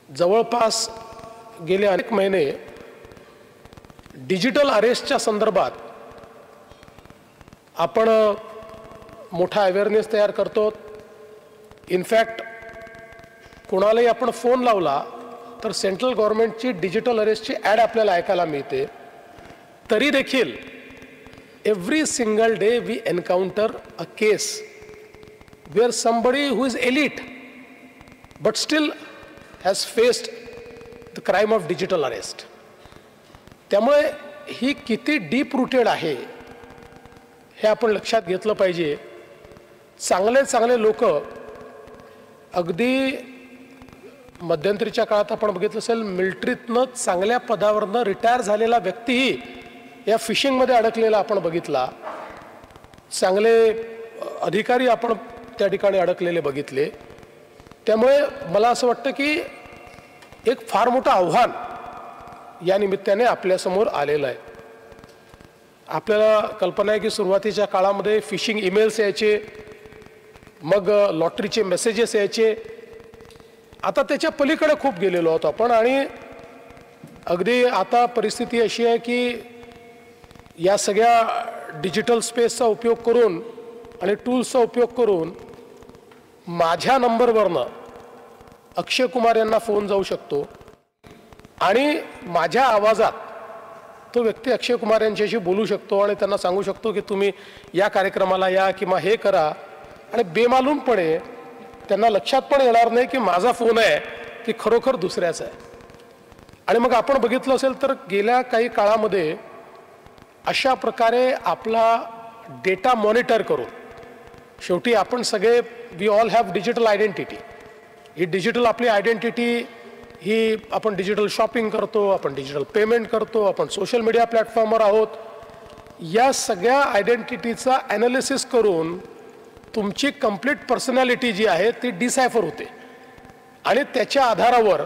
जवळपास गेले अनेक महिने डिजिटल अरेस्टच्या संदर्भात आपण मोठा अवेअरनेस तयार करतो. इनफॅक्ट कोणालाही आपण फोन लावला तर सेंट्रल गव्हर्नमेंटची डिजिटल अरेस्टची ॲड आपल्याला ऐकायला मिळते. तरी देखील every single day we encounter a case where somebody who is elite but still has faced the crime of digital arrest. त्यामुळे ही किती डीप रूटेड आहे हे आपण लक्षात घेतलं पाहिजे. चांगले चांगले लोक, अगदी मध्यंतरीच्या काळात आपण बघितलं असेल मिलिटरीतनं चांगल्या पदावरनं रिटायर झालेला व्यक्तीही या फिशिंगमध्ये अडकलेला आपण बघितला. चांगले अधिकारी आपण त्या ठिकाणी अडकलेले बघितले. त्यामुळे मला असं वाटतं की एक फार मोठं आव्हान या निमित्ताने आपल्यासमोर आलेलं आहे. आपल्याला कल्पना आहे की सुरुवातीच्या काळामध्ये फिशिंग ईमेल्स यायचे, मग लॉटरीचे मेसेजेस यायचे. आता त्याच्या पलीकडे खूप गेलेलो आहोत आपण. आणि अगदी आता परिस्थिती अशी आहे की या सगळ्या डिजिटल स्पेसचा उपयोग करून आणि टूल्सचा उपयोग करून माझ्या नंबरवरनं अक्षय कुमार यांना फोन जाऊ शकतो आणि माझ्या आवाजात तो व्यक्ती अक्षय कुमार यांच्याशी बोलू शकतो आणि त्यांना सांगू शकतो की तुम्ही या कार्यक्रमाला या किंवा हे करा. आणि बेमालूमपणे त्यांना लक्षात पण येणार नाही की माझा फोन आहे की खरोखर दुसऱ्याचा आहे. आणि मग आपण बघितलं असेल तर गेल्या काही काळामध्ये अशा प्रकारे आपला डेटा मॉनिटर करून, शेवटी आपण सगळे we all have digital identity. ही डिजिटल आपली आयडेंटिटी ही आपण डिजिटल शॉपिंग करतो, आपण डिजिटल पेमेंट करतो, आपण सोशल मीडिया प्लॅटफॉर्मवर आहोत. या सगळ्या आयडेंटिटीचा ॲनालिसिस करून तुमची कंप्लीट पर्सनॅलिटी जी आहे ती डिसायफर होते आणि त्याच्या आधारावर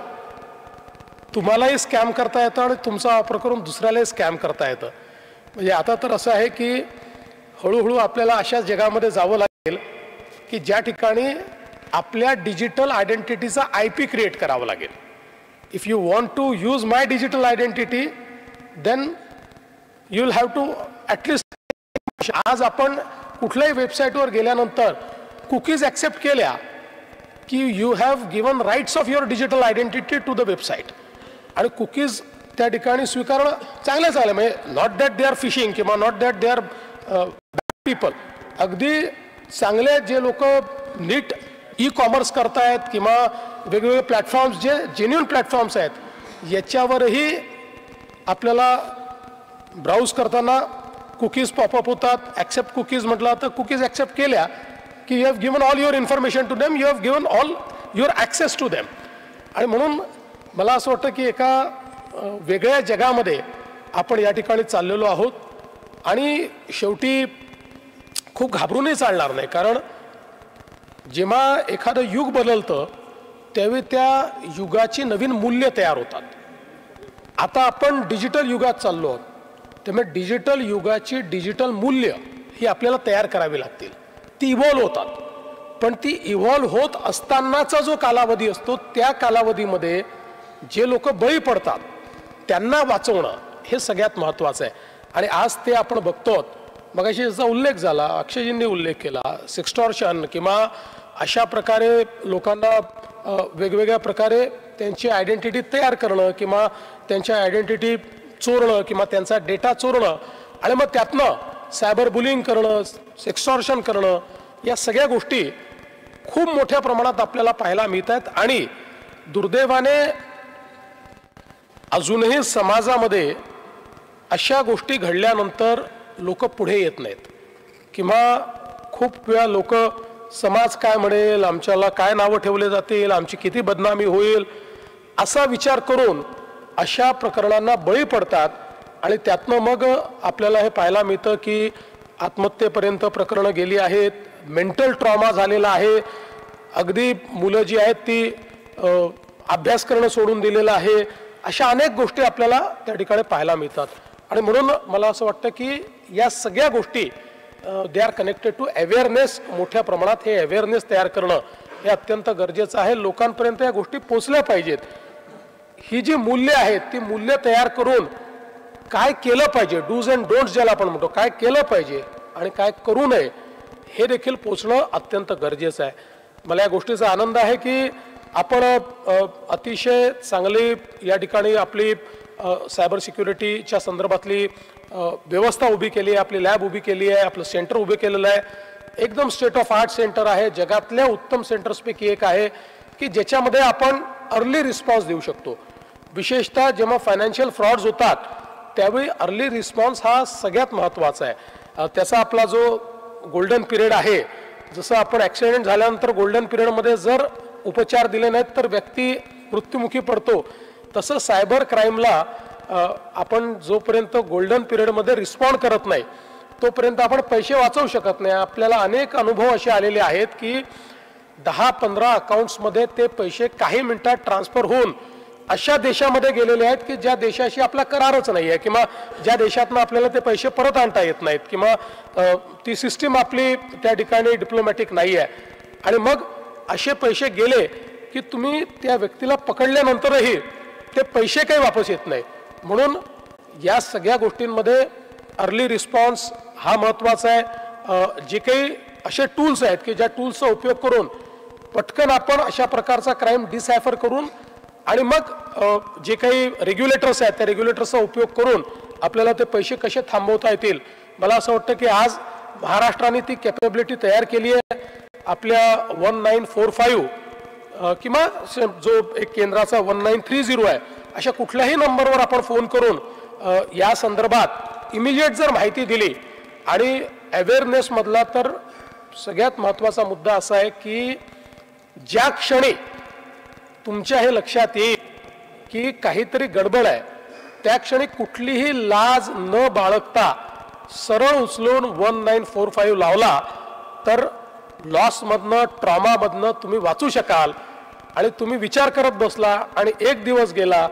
तुम्हालाही स्कॅम करता येतं आणि तुमचा वापर करून दुसऱ्यालाही स्कॅम करता येतं. म्हणजे आता तर असं आहे की हळूहळू आपल्याला अशा जगामध्ये जावं लागेल की ज्या ठिकाणी आपल्या डिजिटल आयडेंटिटीचा IP क्रिएट करावं लागेल. If you want to use my digital identity then you will have to at least. आज आपण कुठल्याही वेबसाईटवर गेल्यानंतर कुकीज ॲक्सेप्ट केल्या की you have given rights of your digital identity to the website. आणि कुकीज त्या ठिकाणी स्वीकारणं चांगलंच आलं. म्हणजे not that they are phishing किंवा not that they are people. अगदी चांगले जे लोक नीट ई-कॉमर्स करतायत किंवा वेगवेगळे प्लॅटफॉर्म्स जे जेन्युइन प्लॅटफॉर्म्स आहेत याच्यावरही आपल्याला ब्राउज करताना कुकीज पॉपअप होतात. ॲक्सेप्ट कुकीज म्हटलं तर कुकीज ॲक्सेप्ट केल्या की you have given all your information to them, you have given all your access to them. आणि म्हणून मला असं वाटतं की एका वेगळ्या जगामध्ये आपण या ठिकाणी चाललेलो आहोत. आणि शेवटी खूप घाबरूनही चालणार नाही, कारण जेव्हा एखादं युग बदलतं त्यावेळी त्या युगाची नवीन मूल्य तयार होतात. आता आपण डिजिटल युगात चाललो आहोत, त्यामुळे डिजिटल युगाची डिजिटल मूल्य ही आपल्याला तयार करावी लागतील. ती इव्हॉल्व होतात, पण ती इव्हॉल्व होत असतानाचा जो कालावधी असतो त्या कालावधीमध्ये जे लोक बळी पडतात त्यांना वाचवणं हे सगळ्यात महत्त्वाचं आहे. आणि आज ते आपण बघतो. मगाशी याचा उल्लेख झाला, अक्षयजींनी उल्लेख केला, सेक्स्टॉर्शन किंवा अशा प्रकारे लोकांना वेगवेगळ्या प्रकारे त्यांची आयडेंटिटी तयार करणं किंवा त्यांच्या आयडेंटिटी चोरणं किंवा त्यांचा डेटा चोरणं आणि मग त्यातनं सायबर बुलिंग करणं, सेक्स्टॉर्शन करणं, या सगळ्या गोष्टी खूप मोठ्या प्रमाणात आपल्याला पाहायला मिळत आहेत. आणि दुर्दैवाने अजूनही समाजामध्ये अशा गोष्टी घडल्यानंतर लोक पुढे येत नाहीत किंवा खूप वेळा लोक समाज काय म्हणेल, आमच्याला काय नावं ठेवले जातील, आमची किती बदनामी होईल असा विचार करून अशा प्रकरणांना बळी पडतात. आणि त्यातनं मग आपल्याला हे पाहायला मिळतं की आत्महत्येपर्यंत प्रकरणं गेली आहेत, मेंटल ट्रॉमा झालेला आहे, अगदी मुलं जी आहेत ती अभ्यास करणं सोडून दिलेलं आहे. अशा अनेक गोष्टी आपल्याला त्या ठिकाणी पाहायला मिळतात. आणि म्हणून मला असं वाटतं की या सगळ्या गोष्टी they are connected to awareness. मोठ्या प्रमाणात हे अवेअरनेस तयार करणं हे अत्यंत गरजेचं आहे. लोकांपर्यंत या गोष्टी पोचल्या पाहिजेत. ही जी मूल्य आहेत ती मूल्य तयार करून काय केलं पाहिजे, डूज अँड डोंट्स ज्याला आपण म्हणतो, काय केलं पाहिजे आणि काय करू नये हे देखील पोचणं अत्यंत गरजेचं आहे. मला या गोष्टीचा आनंद आहे की आपण अतिशय चांगली या ठिकाणी आपली सायबर सिक्युरिटीच्या संदर्भातली व्यवस्था उभी केली आहे, आपली लॅब उभी केली आहे, आपलं सेंटर उभे केलेलं आहे. एकदम स्टेट ऑफ आर्ट सेंटर आहे, जगातल्या उत्तम सेंटर्सपैकी एक आहे की ज्याच्यामध्ये आपण अर्ली रिस्पॉन्स देऊ शकतो. विशेषतः जेव्हा फायनान्शियल फ्रॉड्स होतात त्यावेळी अर्ली रिस्पॉन्स हा सगळ्यात महत्त्वाचा आहे. त्याचा आपला जो गोल्डन पिरियड आहे, जसं आपण ॲक्सिडेंट झाल्यानंतर गोल्डन पिरियडमध्ये जर उपचार दिले नाहीत तर व्यक्ती मृत्युमुखी पडतो, तसं सायबर क्राईमला आपण जोपर्यंत गोल्डन पिरियडमध्ये रिस्पॉन्ड करत नाही तोपर्यंत आपण पैसे वाचवू शकत नाही. आपल्याला अनेक अनुभव असे आलेले आहेत की 10-15 अकाउंट्समध्ये ते पैसे काही मिनिटात ट्रान्सफर होऊन अशा देशामध्ये गेलेले आहेत की ज्या देशाशी आपला करारच नाही आहे किंवा ज्या देशातनं आपल्याला ते पैसे परत आणता येत नाहीत किंवा ती सिस्टीम आपली त्या ठिकाणी डिप्लोमॅटिक नाही आहे. आणि मग असे पैसे गेले की तुम्ही त्या व्यक्तीला पकडल्यानंतरही ते पैसे काही वापस येत नाही. म्हणून या सगळ्या गोष्टींमध्ये अर्ली रिस्पॉन्स हा महत्त्वाचा आहे. जे काही असे टूल्स आहेत की ज्या टूल्सचा उपयोग करून पटकन आपण अशा प्रकारचा क्राईम डिसायफर करून आणि मग जे काही रेग्युलेटर्स आहेत त्या रेग्युलेटर्सचा उपयोग करून आपल्याला ते पैसे कसे थांबवता येतील. मला असं वाटतं की आज महाराष्ट्राने ती कॅपेबिलिटी तयार केली आहे. आपल्या 1945 किंवा जो एक केंद्राचा 1930 आहे, अशा कुठल्याही नंबरवर आपण फोन करून या संदर्भात इमिजिएट जर माहिती दिली. आणि अवेअरनेसमधला तर सगळ्यात महत्त्वाचा मुद्दा असा आहे की ज्या क्षणी तुमच्या हे लक्षात येईल की काहीतरी गडबड आहे त्या क्षणी कुठलीही लाज न बाळगता सरळ उचलून 1945 लावला तर लॉसमधनं, ट्रॉमामधनं तुम्ही वाचू शकाल. आणि तुम्ही विचार करत बसला आणि एक दिवस गेला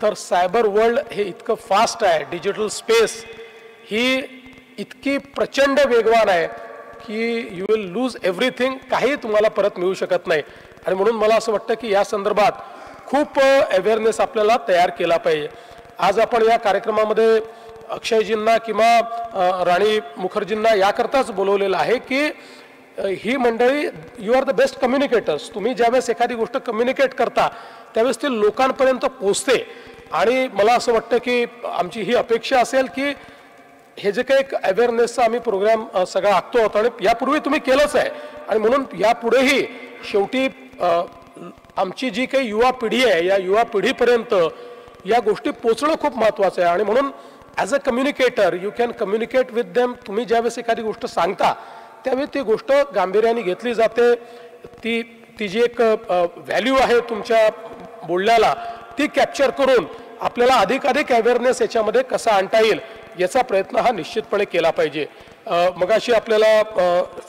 तर सायबर वर्ल्ड हे इतकं फास्ट आहे, डिजिटल स्पेस ही इतकी प्रचंड वेगवान आहे की यू विल लूज एव्हरीथिंग, काही तुम्हाला परत मिळू शकत नाही. आणि म्हणून मला असं वाटतं की या संदर्भात खूप अवेअरनेस आपल्याला तयार केला पाहिजे. आज आपण या कार्यक्रमामध्ये अक्षयजींना किंवा राणी मुखर्जींना याकरताच बोलवलेलं आहे की ही मंडळी you are the best communicators. तुम्ही ज्यावेळेस एखादी गोष्ट कम्युनिकेट करता त्यावेळेस ती लोकांपर्यंत पोहोचते. आणि मला असं वाटतं की आमची ही अपेक्षा असेल की हे जे काही एक अवेअरनेसचा आम्ही प्रोग्राम सगळा आखतो आहोत आणि यापूर्वी तुम्ही केलंच आहे आणि म्हणून यापुढेही शेवटी आमची जी काही युवा पिढी आहे या युवा पिढीपर्यंत या गोष्टी पोचणं खूप महत्त्वाचं आहे. आणि म्हणून as a communicator you can communicate with them. तुम्ही ज्यावेळेस एखादी गोष्ट सांगता त्यावेळी ती गोष्ट गांभीर्याने घेतली जाते. ती जी एक व्हॅल्यू आहे तुमच्या बोलण्याला ती कॅप्चर करून आपल्याला अधिकाधिक अवेअरनेस याच्यामध्ये कसा आणता येईल याचा प्रयत्न हा निश्चितपणे केला पाहिजे. मगाशी आपल्याला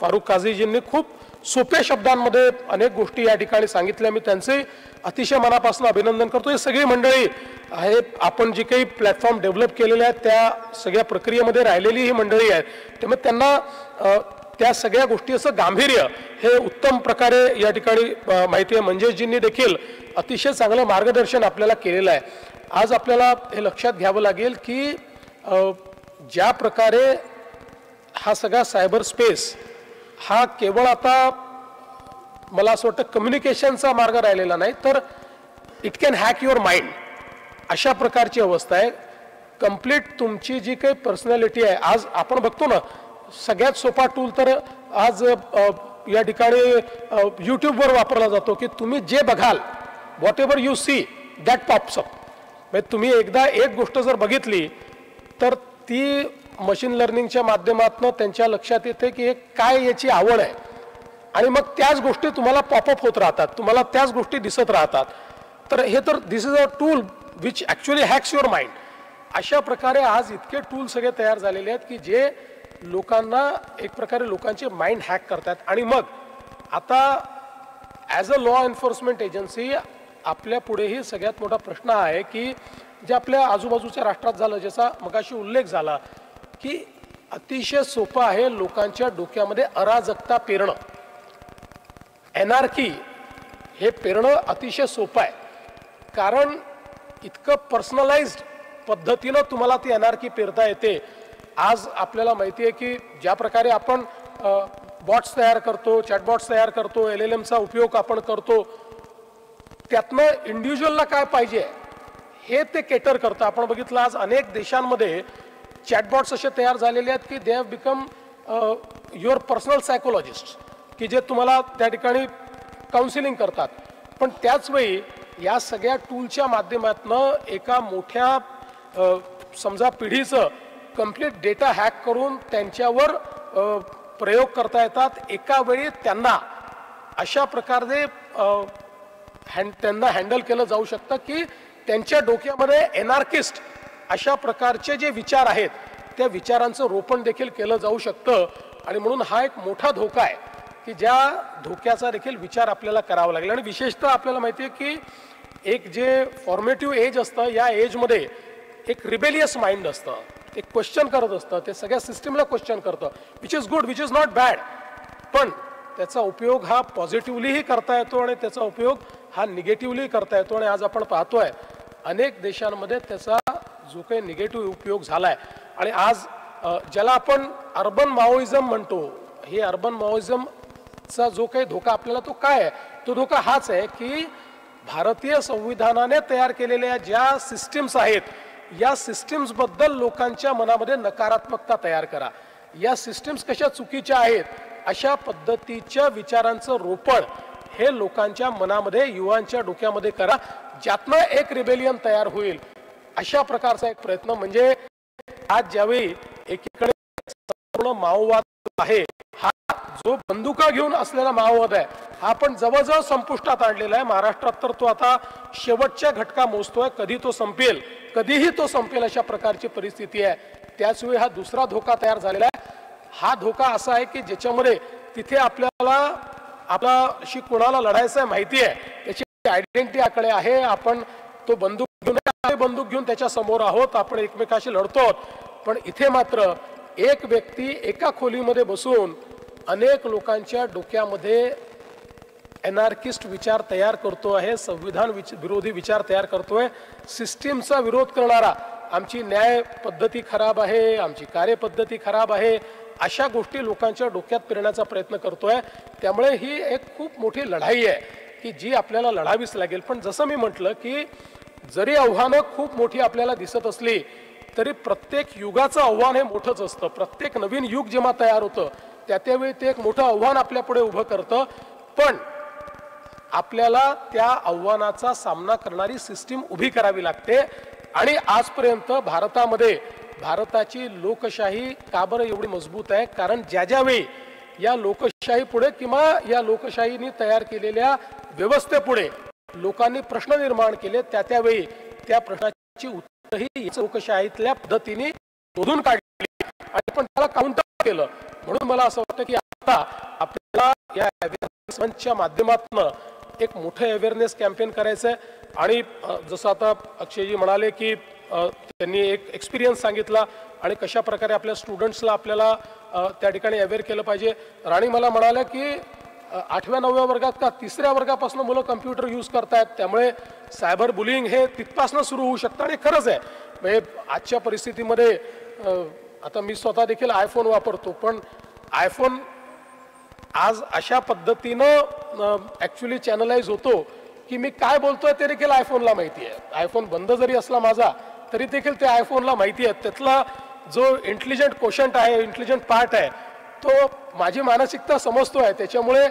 फारुख काझीजींनी खूप सोप्या शब्दांमध्ये अनेक गोष्टी या ठिकाणी सांगितल्या. मी त्यांचे अतिशय मनापासून अभिनंदन करतो. ही सगळी मंडळी आहे, आपण जी काही प्लॅटफॉर्म डेव्हलप केलेले आहेत त्या सगळ्या प्रक्रियेमध्ये राहिलेली ही मंडळी आहेत. त्यामुळे त्यांना त्या सगळ्या गोष्टीचं गांभीर्य हे उत्तम प्रकारे या ठिकाणी माहिती आहे. मंजेशजींनी देखील अतिशय चांगलं मार्गदर्शन आपल्याला केलेलं आहे. आज आपल्याला हे लक्षात घ्यावं लागेल की ज्या प्रकारे हा सगळा सायबर स्पेस हा केवळ आता मला असं वाटतं कम्युनिकेशनचा मार्ग राहिलेला नाही तर it can hack your mind अशा प्रकारची अवस्था आहे. कंप्लीट तुमची जी काही पर्सनॅलिटी आहे आज आपण बघतो ना सगळ्यात सोपा टूल तर आज या ठिकाणी यूट्यूबवर वापरला जातो की तुम्ही जे बघाल what ever you see that pops up. म्हणजे तुम्ही एकदा एक गोष्ट जर बघितली तर ती मशीन लर्निंगच्या माध्यमातून त्यांच्या लक्षात येते की काय याची आवड आहे आणि मग त्याच गोष्टी तुम्हाला पॉपअप होत राहतात, तुम्हाला त्याच गोष्टी दिसत राहतात. तर हे तर this is a tool which actually hacks your mind. अशा प्रकारे आज इतके टूल सगळे तयार झालेले आहेत की जे लोकांना एक प्रकारे लोकांचे माइंड हॅक करतात. आणि मग आता as a law enforcement agency आपल्या पुढेही सगळ्यात मोठा प्रश्न आहे की जे आपल्या आजूबाजूच्या राष्ट्रात झालं ज्याचा मगाशी उल्लेख झाला की अतिशय सोपं आहे लोकांच्या डोक्यामध्ये अराजकता पेरणं. एनार्की हे पेरणं अतिशय सोपं आहे कारण इतकं पर्सनलाइज्ड पद्धतीनं तुम्हाला ती एनार्की पेरता येते. आज आपल्याला माहिती आहे की ज्या प्रकारे आपण बॉट्स तयार करतो, चॅटबॉट्स तयार करतो, LLMचा उपयोग आपण करतो त्यातनं इंडिव्हिज्युअलला काय पाहिजे हे ते केटर करतं. आपण बघितलं आज अनेक देशांमध्ये चॅटबॉट्स असे तयार झालेले आहेत की they have become your personal psychologist की जे तुम्हाला त्या ठिकाणी काउन्सिलिंग करतात. पण त्याचवेळी या सगळ्या टूलच्या माध्यमातून एका मोठ्या समजा पिढीचं कंप्लीट डेटा हॅक करून त्यांच्यावर प्रयोग करता येतात. एका वेळी त्यांना अशा प्रकारे त्यांना हँडल केलं जाऊ शकतं की त्यांच्या डोक्यामध्ये एनार्किस्ट अशा प्रकारचे जे विचार आहेत त्या विचारांचं रोपण देखील केलं जाऊ शकतं. आणि म्हणून हा एक मोठा धोका आहे की ज्या धोक्याचा देखील विचार आपल्याला करावा लागेल. आणि विशेषतः आपल्याला माहिती आहे की एक जे फॉर्मेटिव्ह एज असतं या एजमध्ये एक रिबेलियस माइंड असतं, एक क्वेश्चन करत असतं, ते सगळ्या सिस्टीमला क्वेश्चन करतं which is good, which is not bad. पण त्याचा उपयोग हा पॉझिटिव्हलीही करता येतो आणि त्याचा उपयोग हा निगेटिव्हली करता येतो. आणि आज आपण पाहतोय अनेक देशांमध्ये त्याचा जो काही निगेटिव्ह उपयोग झाला आहे. आणि आज ज्याला आपण अर्बन माओइझम म्हणतो, हे अर्बन माओइझमचा जो काही धोका आपल्याला तो काय आहे, तो धोका हाच आहे की भारतीय संविधानाने तयार केलेल्या ज्या सिस्टीम्स आहेत या सिस्टीम्सबद्दल लोकांच्या मनामध्ये नकारात्मकता तयार करा. या सिस्टीम्स कशा चुकीच्या आहेत अशा पद्धतीच्या विचारांचं रोपण हे लोकांच्या मनामध्ये युवांच्या डोक्यामध्ये करा, ज्यातनं एक रिबेलियन तयार होईल. अशा प्रकारचा एक प्रयत्न म्हणजे आज ज्यावेळी एकीकडे संपूर्ण माओवाद आहे, हा जो बंदुका घेऊन असलेला माओवाद आहे हा आपण जवळजवळ संपुष्टात आणलेला आहे. महाराष्ट्रात तर तो आता शेवटच्या घटका मोजतोय, कधी तो संपेल, कधीही तो संपेल अशा प्रकारची परिस्थिती आहे. त्याचवेळी हा दुसरा धोका तयार झालेला आहे. हा धोका असा आहे की ज्याच्यामध्ये तिथे आपल्याशी कोणाला लढायचं आहे माहिती आहे, त्याची आयडेंटिटी आकडे आहे, आपण तो बंदूक घेऊन त्याच्या समोर आहोत, आपण एकमेकाशी लढतो. पण इथे मात्र एक व्यक्ती एका खोलीमध्ये बसून अनेक लोकांच्या डोक्यामध्ये एनार्किस्ट विचार तयार करतो आहे, संविधान विरोधी विचार तयार करतोय, सिस्टीमचा विरोध करणारा, आमची न्याय पद्धती खराब आहे, आमची कार्यपद्धती खराब आहे, अशा गोष्टी लोकांच्या डोक्यात पेरण्याचा प्रयत्न करतोय. त्यामुळे ही एक खूप मोठी लढाई आहे की जी आपल्याला लढावीच लागेल. पण जसं मी म्हटलं की जरी आव्हानं खूप मोठी आपल्याला दिसत असली तरी प्रत्येक युगाचं आव्हान हे मोठंच असतं. प्रत्येक नवीन युग जेव्हा तयार होतं त्यावेळी ते एक मोठं आव्हान आपल्या पुढे उभं करतं. पण आपल्याला त्या आव्हानाचा सामना करणारी सिस्टीम उभी करावी लागते. आणि आजपर्यंत भारतामध्ये भारताची लोकशाही का बरं एवढी मजबूत आहे? कारण ज्यावेळी या लोकशाही पुढे किंवा या लोकशाहीने तयार केलेल्या व्यवस्थेपुढे लोकांनी प्रश्न निर्माण केले त्यावेळी त्या प्रश्नाची उत्तरही लोकशाहीतल्या पद्धतीने शोधून काढली आणि पण त्याला काउंटर केलं. म्हणून मला असं वाटतं की आता आपल्याला या अवेअरनेस मंचच्या माध्यमातून एक मोठं अवेअरनेस कॅम्पेन करायचं आहे. आणि जसं आता अक्षयजी म्हणाले की त्यांनी एक एक्सपिरियन्स सांगितला आणि कशा प्रकारे आपल्या स्टुडंट्सला आपल्याला त्या ठिकाणी अवेअर केलं पाहिजे. राणी मला म्हणाल्या की 8व्या 9व्या वर्गात का 3ऱ्या वर्गापासून मुलं कम्प्युटर यूज करतायत, त्यामुळे सायबर बुलिंग हे तिथपासून सुरू होऊ शकतं. आणि खरंच आहे, म्हणजे आजच्या परिस्थितीमध्ये आता मी स्वतः देखील आयफोन वापरतो, पण आयफोन आज अशा पद्धतीनं ॲक्च्युली चॅनलाइज होतो की मी काय बोलतोय ते देखील आयफोनला माहिती आहे. आयफोन बंद जरी असला माझा तरी देखील ते आयफोनला माहिती आहे. त्यातला जो इंटेलिजंट कोशंट आहे, इंटेलिजंट पार्ट आहे, तो माझी मानसिकता समजतोय. त्याच्यामुळे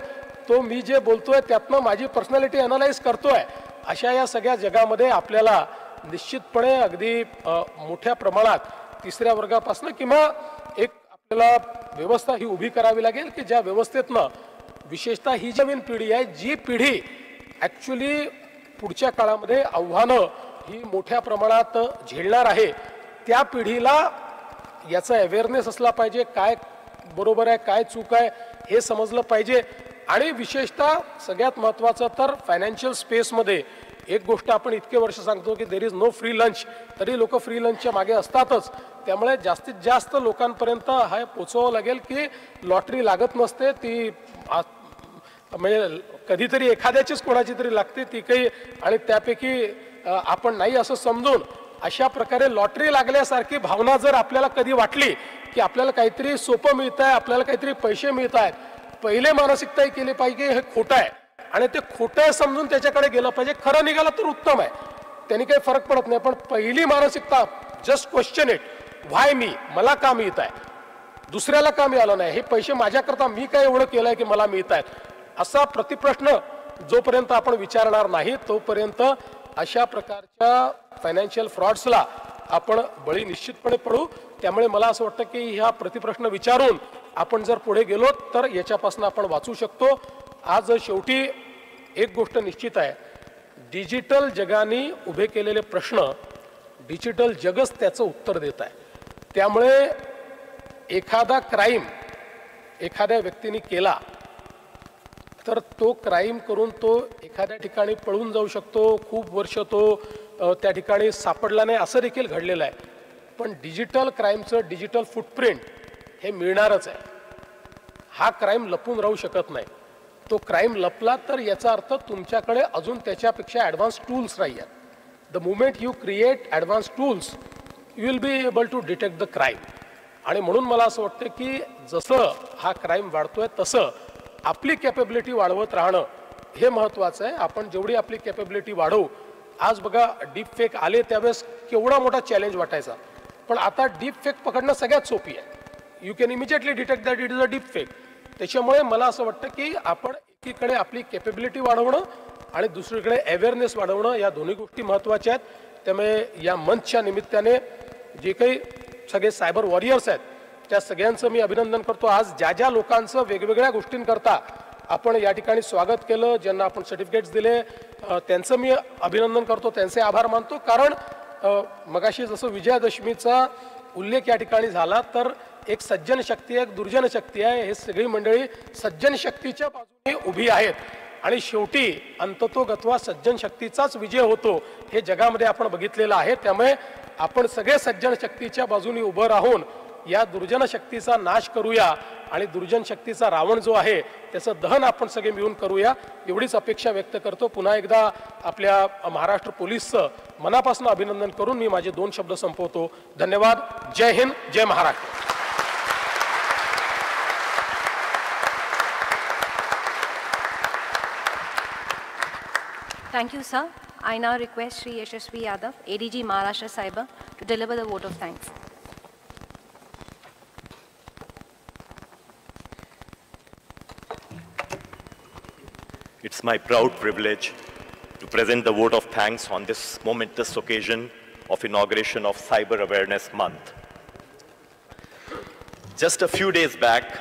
तो मी जे बोलतोय त्यातनं माझी पर्सनॅलिटी अनालाइज करतोय. अशा या सगळ्या जगामध्ये आपल्याला निश्चितपणे अगदी मोठ्या प्रमाणात 3ऱ्या वर्गापासून किंवा एक आपल्याला व्यवस्था ही उभी करावी लागेल की ज्या व्यवस्थेतनं विशेषतः ही जी नवीन पिढी आहे, जी पिढी ॲक्च्युली पुढच्या काळामध्ये आव्हानं ही मोठ्या प्रमाणात झेलणार आहे, त्या पिढीला याचा अवेअरनेस असला पाहिजे. काय बरोबर आहे, काय चूक आहे हे समजलं पाहिजे. आणि विशेषतः सगळ्यात महत्त्वाचं तर फायनान्शियल स्पेसमध्ये एक गोष्ट आपण इतके वर्ष सांगतो की there is no free lunch, तरी लोक फ्री लंचच्या मागे असतातच. त्यामुळे जास्तीत जास्त लोकांपर्यंत हा पोचवावं लागेल की लॉटरी लागत नसते, ती म्हणजे कधीतरी एखाद्याचीच कोणाची तरी लागते ती काही, आणि त्यापैकी आपण नाही असं समजून अशा प्रकारे लॉटरी लागल्यासारखी भावना जर आपल्याला कधी वाटली की आपल्याला काहीतरी सोपं मिळत आहे, आपल्याला काहीतरी पैसे मिळत आहेत, पहिले मानसिकता केली पाहिजे हे खोटं आहे आणि ते खोटं आहे समजून त्याच्याकडे गेलं पाहिजे. खरं निघालं तर उत्तम आहे, त्यांनी काही फरक पडत नाही. पण पहिली मानसिकता जस्ट क्वेश्चन इट, व्हाय मी, मला का मिळत आहे, दुसऱ्याला का मिळालं नाही, हे पैसे माझ्याकरता मी काय एवढं केलं आहे की मला मिळत आहेत, असा प्रतिप्रश्न जोपर्यंत आपण विचारणार नाही तोपर्यंत अशा प्रकारच्या फायनान्शियल फ्रॉड्सला आपण बळी निश्चितपणे पडू. त्यामुळे मला असं वाटतं की ह्या प्रतिप्रश्न विचारून आपण जर पुढे गेलो तर याच्यापासून आपण वाचू शकतो. आज शेवटी एक गोष्ट निश्चित आहे, डिजिटल जगाने उभे केलेले प्रश्न डिजिटल जगच त्याचं उत्तर देत आहे. त्यामुळे एखादा क्राईम एखाद्या व्यक्तीने केला तर तो क्राईम करून तो एखाद्या ठिकाणी पळून जाऊ शकतो, खूप वर्ष तो त्या ठिकाणी सापडला नाही असं देखील घडलेलं आहे. पण डिजिटल क्राईमचं डिजिटल फुटप्रिंट हे मिळणारच आहे. हा क्राईम लपून राहू शकत नाही. तो क्राईम लपला तर याचा अर्थ तुमच्याकडे अजून त्याच्यापेक्षा ॲडव्हान्स टूल्स नाही आहेत. The moment you create advance tools you will be able to detect the crime. आणि म्हणून मला असं वाटतं की जसं हा क्राईम वाढतोय तसं आपली कॅपेबिलिटी वाढवत राहणं हे महत्त्वाचं आहे. आपण जेवढी आपली कॅपेबिलिटी वाढवू, आज बघा डीप फेक आले त्यावेळेस केवढा मोठा चॅलेंज वाटायचा, पण आता डीप फेक पकडणं सगळ्यात सोपी आहे. You can immediately detect that it is a deep fake. त्याच्यामुळे मला असं वाटतं की आपण एकीकडे आपली कॅपेबिलिटी वाढवणं आणि दुसरीकडे अवेअरनेस वाढवणं या दोन्ही गोष्टी महत्त्वाच्या आहेत. त्यामुळे या मंचच्या निमित्ताने जे काही सगळे सायबर वॉरियर्स आहेत त्या सगळ्यांचं मी अभिनंदन करतो. आज ज्या ज्या लोकांचं वेगवेगळ्या गोष्टींकरता आपण या ठिकाणी स्वागत केलं, ज्यांना आपण सर्टिफिकेट्स दिले, त्यांचं मी अभिनंदन करतो, त्यांचे आभार मानतो. कारण मगाशी जसं विजयादशमीचा उल्लेख या ठिकाणी झाला तर एक सज्जन शक्ती आहे, एक दुर्जन शक्ती आहे. हे सगळी मंडळी सज्जन शक्तीच्या बाजूने उभी आहेत आणि शेवटी अंततोगत्वा सज्जन शक्तीचाच विजय होतो हे जगामध्ये आपण बघितलेलं आहे. त्यामुळे आपण सगळे सज्जन शक्तीच्या बाजूने उभं राहून या दुर्जन शक्तीचा नाश करूया आणि दुर्जन शक्तीचा रावण जो आहे त्याचं दहन आपण सगळे मिळून करूया एवढीच अपेक्षा व्यक्त करतो. पुन्हा एकदा आपल्या महाराष्ट्र पोलीसचं मनापासून अभिनंदन करून मी माझे 2 शब्द संपवतो. धन्यवाद. जय हिंद, जय Maharashtra. Thank you, sir. I now request Shri Yashasvi Yadav, ADG Maharashtra Cyber, to deliver the vote of thanks. It's my proud privilege to present the vote of thanks on this momentous occasion of inauguration of Cyber Awareness Month. Just a few days back,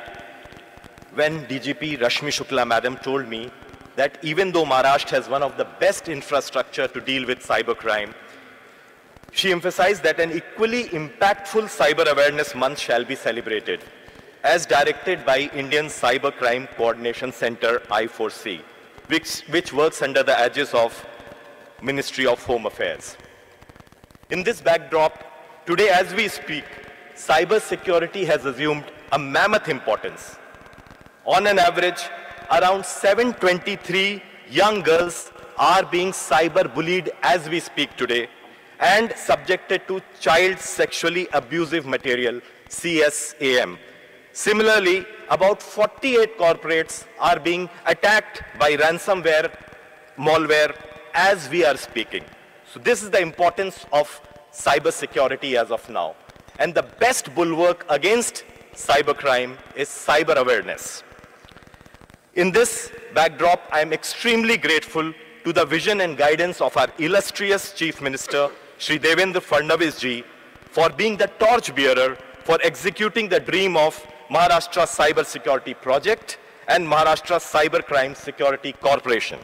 when DGP Rashmi Shukla Madam told me that even though Maharashtra has one of the best infrastructure to deal with cybercrime, she emphasized that an equally impactful Cyber Awareness Month shall be celebrated, as directed by Indian Cybercrime Coordination Center, I4C, which works under the aegis of Ministry of Home Affairs. In this backdrop, today as we speak, cyber security has assumed a mammoth importance. On an average, around 723 young girls are being cyber bullied as we speak today and subjected to child sexually abusive material, CSAM. Similarly, about 48 corporates are being attacked by ransomware, malware as we are speaking. So this is the importance of cyber security as of now. And the best bulwark against cybercrime is cyber awareness. In this backdrop, I am extremely grateful to the vision and guidance of our illustrious Chief Minister, Shri Devendra Fadnavis ji, for being the torchbearer for executing the dream of Maharashtra Cyber Security Project and Maharashtra Cybercrime Security Corporation.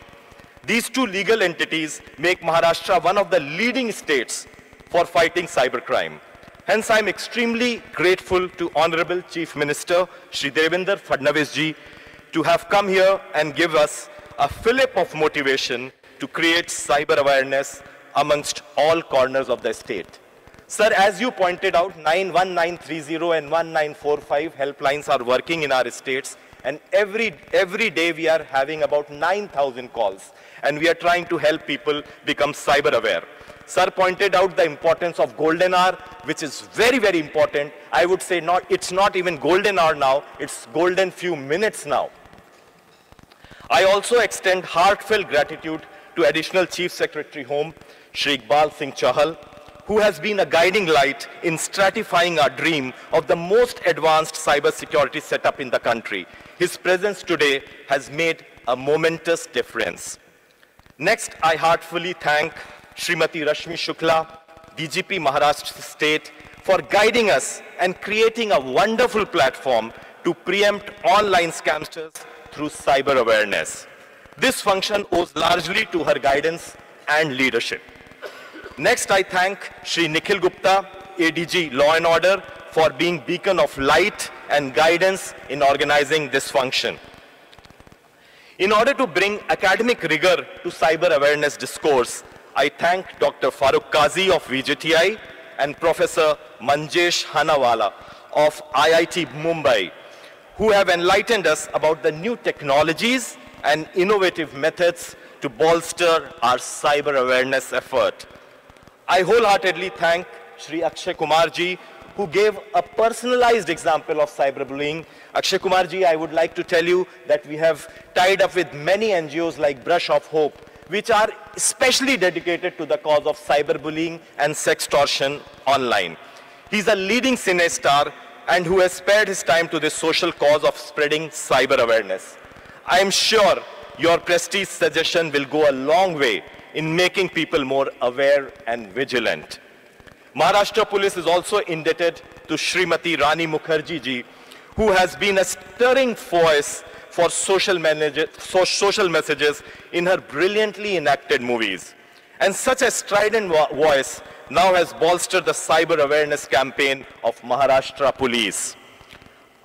These two legal entities make Maharashtra one of the leading states for fighting cybercrime. Hence, I am extremely grateful to Honorable Chief Minister, Shri Devendra Fadnavis ji, to have come here and give us a fillip of motivation to create cyber awareness amongst all corners of the state. Sir, as you pointed out, 91930 and 1945 helplines are working in our states, and every day we are having about 9,000 calls, and we are trying to help people become cyber aware. Sir pointed out the importance of golden hour, which is very, very important. I would say it's not even golden hour now, it's golden few minutes now. I also extend heartfelt gratitude to Additional Chief Secretary Home, Shri Iqbal Singh Chahal, who has been a guiding light in stratifying our dream of the most advanced cyber security setup in the country. His presence today has made a momentous difference. Next, I heartfully thank Srimati Rashmi Shukla, DGP Maharashtra State, for guiding us and creating a wonderful platform to preempt online scamsters through cyber awareness. This function owes largely to her guidance and leadership. Next, I thank Shri Nikhil Gupta, ADG Law and Order, for being beacon of light and guidance in organizing this function. In order to bring academic rigor to cyber awareness discourse, I thank Dr. Farooq Qazi of VJTI and Professor Manjesh Hanawala of IIT Mumbai, who have enlightened us about the new technologies and innovative methods to bolster our cyber awareness effort. I wholeheartedly thank Shri Akshay Kumar ji, who gave a personalized example of cyberbullying. Akshay Kumar ji, I would like to tell you that we have tied up with many NGOs like Brush of Hope, which are especially dedicated to the cause of cyberbullying and sextortion online. He's a leading cine star and who has spared his time to this social cause of spreading cyber awareness. I am sure your prestige suggestion will go a long way in making people more aware and vigilant. Maharashtra Police is also indebted to Srimati Rani Mukherjee ji, who has been a stirring voice for social messages in her brilliantly enacted movies. And such a strident voice now has bolstered the cyber awareness campaign of Maharashtra Police.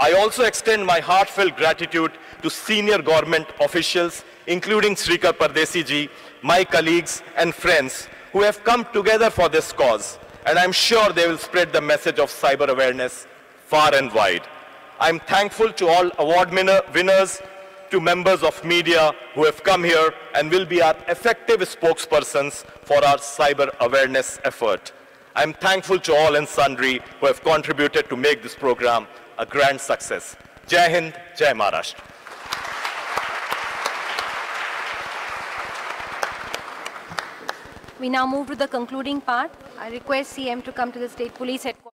I also extend my heartfelt gratitude to senior government officials including Srikar Pardesi ji, my colleagues and friends who have come together for this cause. And I'm sure they will spread the message of cyber awareness far and wide. I'm thankful to all award winners, to members of media who have come here and will be our effective spokespersons for our cyber awareness effort. I'm thankful to all and sundry who have contributed to make this program a grand success. Jai Hind, Jai Maharashtra. We now move to the concluding part. I request CM to come to the State Police Headquarters.